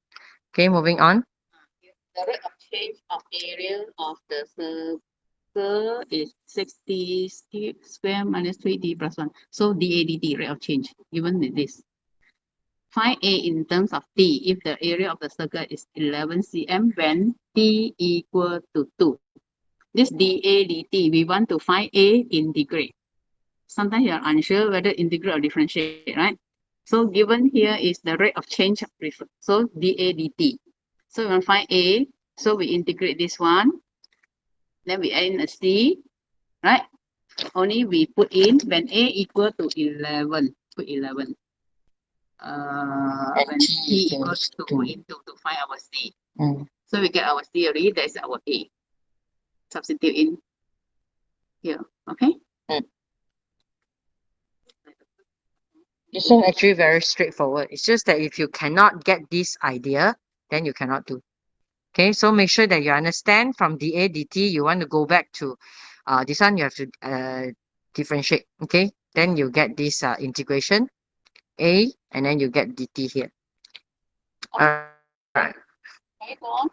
Okay, moving on. The rate of change of area of the circle is 60 square minus 3d plus 1. So dAdt, rate of change, given this. Find A in terms of t if the area of the circle is 11 cm when t equal to 2. This dA dt, we want to find A integrate. Sometimes you are unsure whether integrate or differentiate, right? So given here is the rate of change. So dA dt. So we want to find A. So we integrate this one. Then we add in a C, right? Only we put in when A equal to 11. Put 11. When T equals to 2 into to find our C. So we get our C already. That's our A. Substitute in here. Okay? This one actually very straightforward. It's just that if you cannot get this idea, then you cannot do. Okay, so make sure that you understand from dA dt, you want to go back to this one, you have to differentiate. Okay, then you get this integration A, and then you get dt here. Alright. Okay, go on.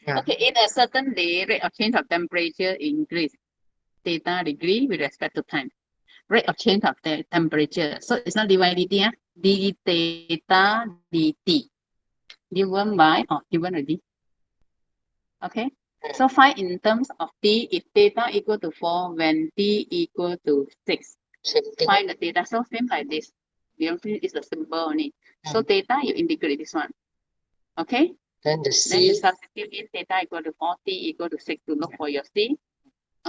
Yeah. Okay, in a certain day, rate of change of temperature increase theta degree with respect to time. Rate of change of the temperature. So it's not dy dt, d theta dt. Given by, given already. Okay, so find in terms of t if theta equal to 4 when t equal to 6. Find the theta. So same like this. The only is the symbol only. So theta, you integrate this one. Okay? Then the Then you C, substitute in theta equal to 4, t equal to 6 to look for your C.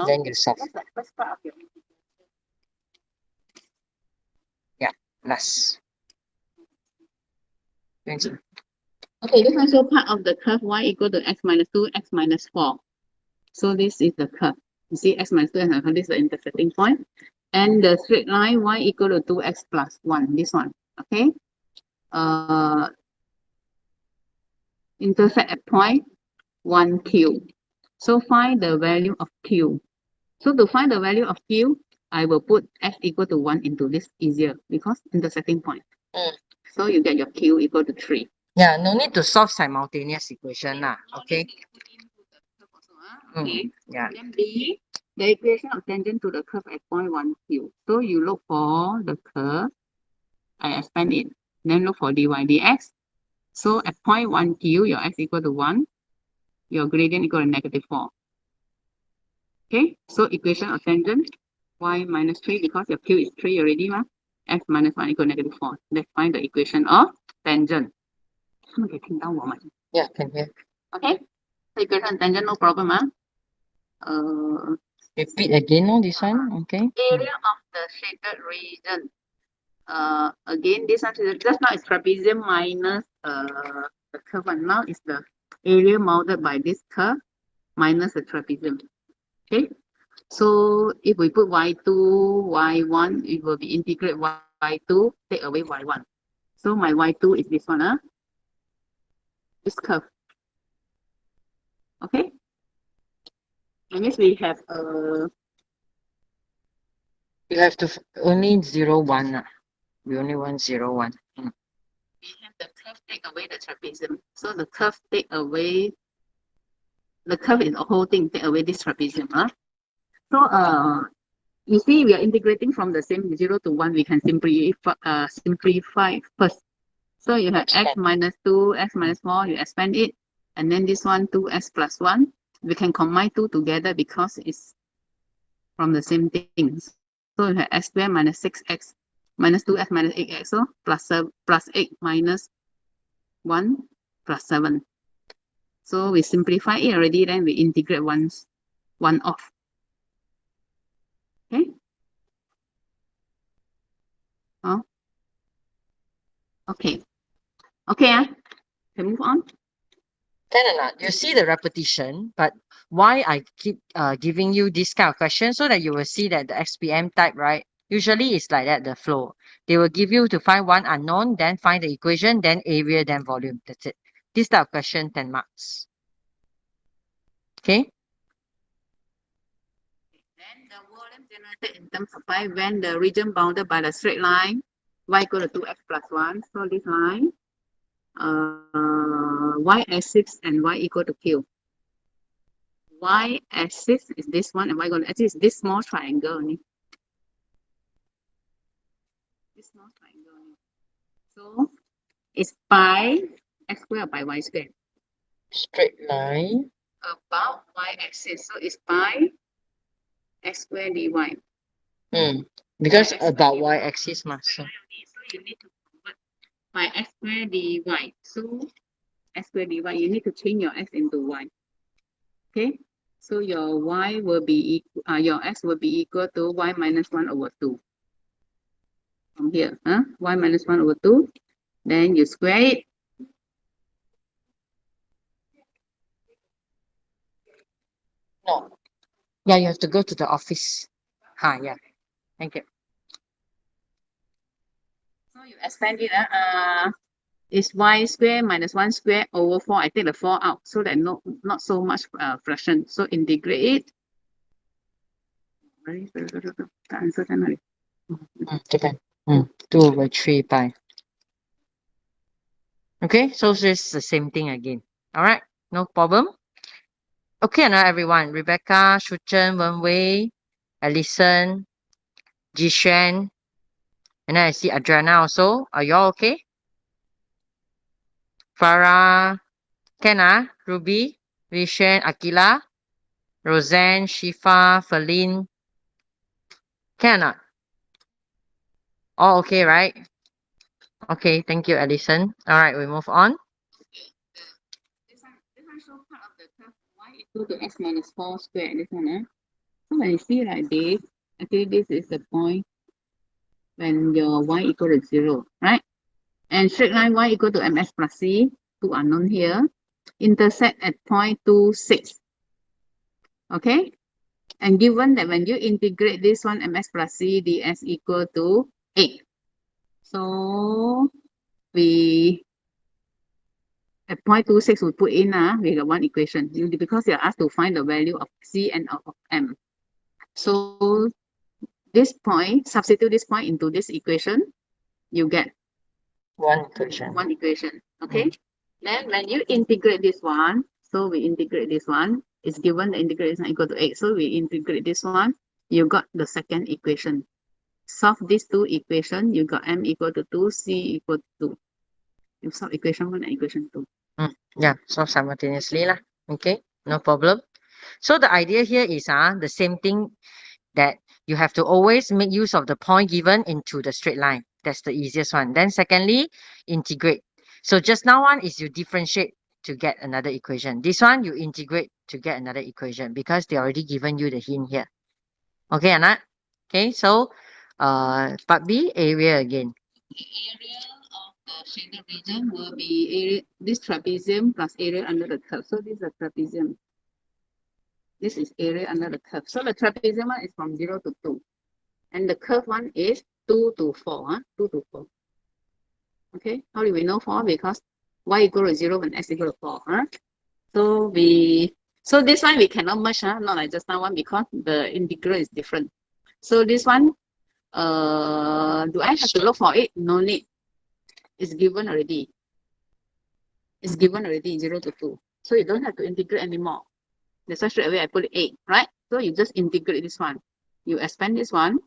then you solve. What's the first part of your Yeah, plus. Okay, this one show part of the curve y equal to x minus 2, x minus 4. So this is the curve. You see x minus 2, x minus 4, this is the intersecting point. And the straight line y equal to 2x plus 1, this one. Okay? Intersect at point 1q. So find the value of q. So to find the value of q, I will put x equal to 1 into this easier because intersecting point. So you get your q equal to 3. Yeah, no need to solve simultaneous equation lah. Okay. Okay. Yeah. Then B, the equation of tangent to the curve at point 1q. So you look for the curve. I expand it. Then look for dy dx. So at point 1q, your x equal to 1. Your gradient equal to negative 4. Okay. So equation of tangent, y minus 3 because your q is 3 already, x minus 1 equal to negative 4. Let's find the equation of tangent. Yeah, can hear. Okay. So equation of tangent, no problem, Repeat again, no, this one. Okay. area of the shaded region. Again, this one just now is trapezium minus the curve one. Now is the area mounted by this curve minus the trapezium. Okay. So if we put y2, y1, it will be integrate y2, take away y1. So my y2 is this one, this curve. Okay. That means we have You have to only 0, 1. We only want 0, 1. we have the curve take away the trapezium. So the curve take away, the curve is the whole thing, take away this trapezium. So you see we are integrating from the same 0 to 1. We can simplify first. So you have x minus 2, x minus 4, you expand it. And then this one, 2x plus 1. We can combine 2 together because it's from the same thing. So you have x squared minus 6x minus 2x minus 8x. So plus 8 minus 1 plus 7. So we simplify it already, then we integrate one off. Okay. Okay. Okay, can move on. Can or not? You see the repetition, but why I keep giving you this kind of question so that you will see that the XPM type, right? Usually it's like that, the flow. They will give you to find one unknown, then find the equation, then area, then volume. That's it. This type of question, 10 marks. Okay? Then the volume generated in terms of y when the region bounded by the straight line y equal to 2x plus 1. So this line, y-axis and y equal to q. Y-axis is this one and y-axis is this small triangle only. This small triangle only. So it's pi x squared by y squared. Straight line. About y-axis. So it's pi x squared dy. Because about y-axis, ma. So So you need to convert by x squared dy. So x squared dy, you need to change your x into y. Okay, so your y will be your x will be equal to y minus 1 over 2. From here, y minus 1 over 2. Then you square it. no. Yeah, you have to go to the office. Yeah. Thank you. So you expand it. Is y square minus 1 square over 4. I take the 4 out so that not so much fraction. So integrate it. The answer can Depend. 2 over 3 pi. Okay, so it's the same thing again. All right, no problem. Okay, now everyone. Rebecca, Shuchen, Wenwei, Alison, Jishan, and then I see Adriana also. Are you all okay? Farah, Kenna, Ruby, Vishen, Akila, Roseanne, Shifa, Feline. Can or not? All okay, right? Okay, thank you, Alison. All right, we move on. This one show part of the curve y equal to x minus 4 square. This one, So when you see like this, actually this is the point when your y equal to 0, right? And straight line y equal to ms plus c, two unknown here, intersect at point 26. Okay? And given that when you integrate this one, ms plus c ds equal to 8. So we at point 26 we put in we got one equation because you're asked to find the value of c and of m. So this point, substitute this point into this equation, you get One equation. one equation. Okay. Then when you integrate this one, so we integrate this one, it's given the integration equal to 8. So we integrate this one, you got the second equation. Solve these two equations, you got m equal to 2, c equal to 2. You solve equation 1 and equation 2. Yeah, solve simultaneously lah. Okay, no problem. So the idea here is the same thing, that you have to always make use of the point given into the straight line. That's the easiest one. Then secondly, integrate. So just now one is you differentiate to get another equation. This one you integrate to get another equation because they already given you the hint here. Okay, Anna? Okay, so part B, area again. The area of the shaded region will be area, this trapezium plus area under the curve. So this is a trapezium. This is area under the curve. So the trapezium one is from 0 to 2. And the curve one is 2 to 4. 2 to 4. Okay, how do we know 4? Because y equal to 0 when x equal to 4. So this one we cannot merge, not like just now one because the integral is different. So this one, do I have to look for it? No need. It's given already. It's given already 0 to 2. So you don't have to integrate anymore. That's why straight away I put 8, right? So you just integrate this one. You expand this one,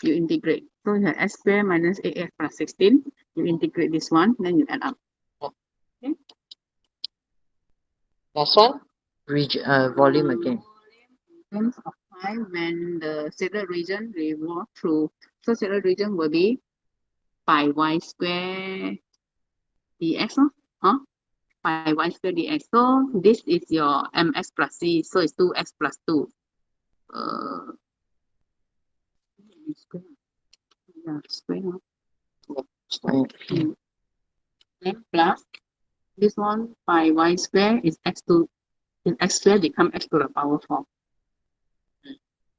you integrate. So you have x squared minus 8x plus 16. You integrate this one, then you add up. Okay. Last one, volume again. In terms of time when the shaded region revolve through, so shaded region will be pi y square dx, pi y square dx. So this is your ms plus c, so it's 2x plus 2. Square. Yeah, square. Okay, plus this one by y square is x square become x to the power 4.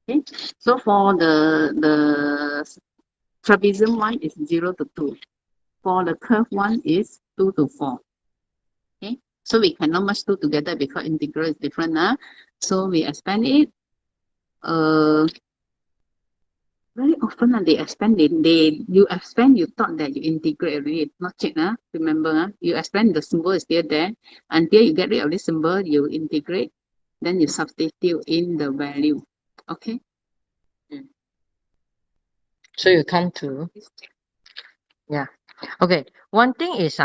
Okay, so for the trapezium one is 0 to 2. For the curve one is 2 to 4. Okay, so we cannot merge two together because integral is different. So we expand it. Uh, Very often they expand, you expand, you thought that you integrate already, not check, remember, you expand, the symbol is still there. Until you get rid of this symbol, you integrate, then you substitute in the value. Okay? Mm. So you come to, yeah. Okay. One thing is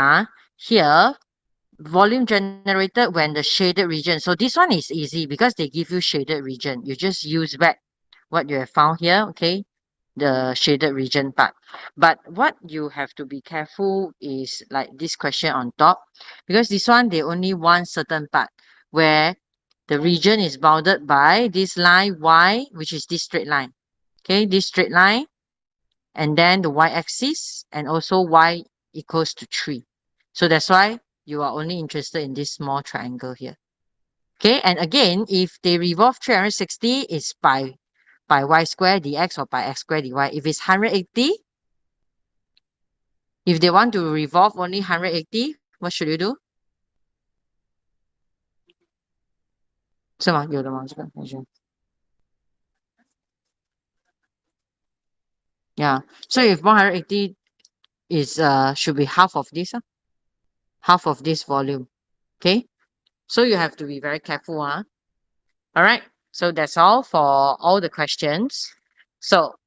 here volume generated when the shaded region. So this one is easy because they give you shaded region. You just use back what you have found here, okay? The shaded region part. But what you have to be careful is like this question on top, because this one they only want certain part where the region is bounded by this line y, which is this straight line. Okay, this straight line, and then the y-axis, and also y equals to 3. So that's why you are only interested in this small triangle here. Okay, and again, if they revolve 360, it's by y square dx or by x square dy. If it's 180, if they want to revolve only 180, what should you do? 是吗？有的吗？这个好像 Yeah. So if 180 is should be half of this, half of this volume. Okay. So you have to be very careful, All right. So that's all for all the questions. So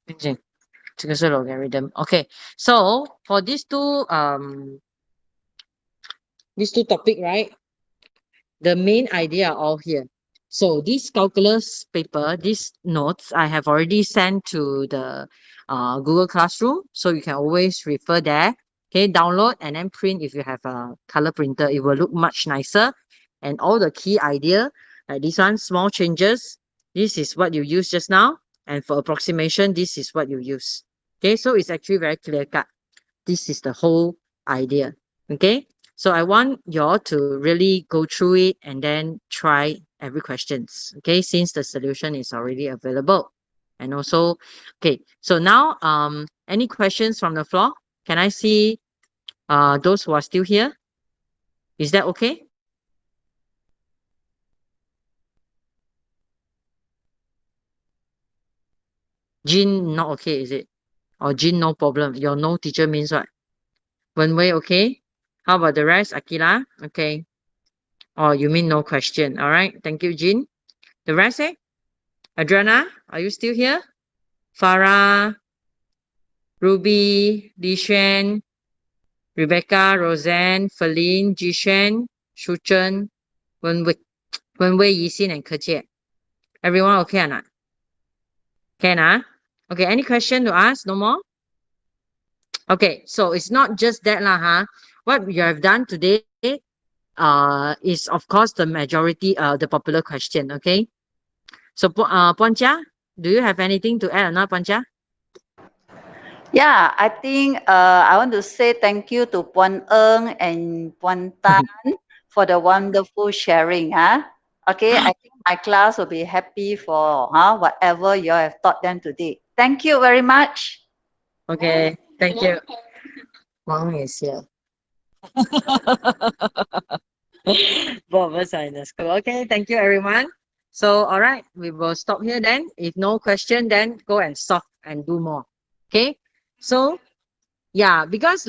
这个是 logarithm. Okay. So for these two topic, right? The main idea are all here. So this calculus paper, these notes, I have already sent to the Google Classroom. So you can always refer there. Okay, download and then print if you have a color printer. It will look much nicer. And all the key idea, like this one, small changes. This is what you use just now. And for approximation, this is what you use. Okay, so it's actually very clear cut. This is the whole idea. Okay, so I want you all to really go through it and then try every questions. Okay, since the solution is already available. And also, okay, so now any questions from the floor? Can I see those who are still here? Is that okay? Jean not okay, is it? Or Jean no problem? Your no teacher means what? Wen Wei okay? How about the rest? Akila? Okay. Or you mean no question? All right. Thank you, Jean. The rest, Adriana, are you still here? Farah, Ruby, Lishan, Rebecca, Roseanne, Feline, Jishan, Shuchen, Wenwei, Wenwei, Yisin, and Kejie. Everyone okay or not? Can, Okay, any question to ask? No more? Okay, so it's not just that lah, What you have done today is of course the majority the popular question, okay? So Puan Chia, do you have anything to add or not, Puan Chia? Yeah, I think I want to say thank you to Puan Eng and Puan Tan for the wonderful sharing. Okay, I think my class will be happy for whatever you have taught them today. Thank you very much. Okay, thank you. Wang is here. Both of us are in the school. Okay, thank you everyone. So all right, we will stop here then. If no question, then go and solve and do more. Okay. So yeah, because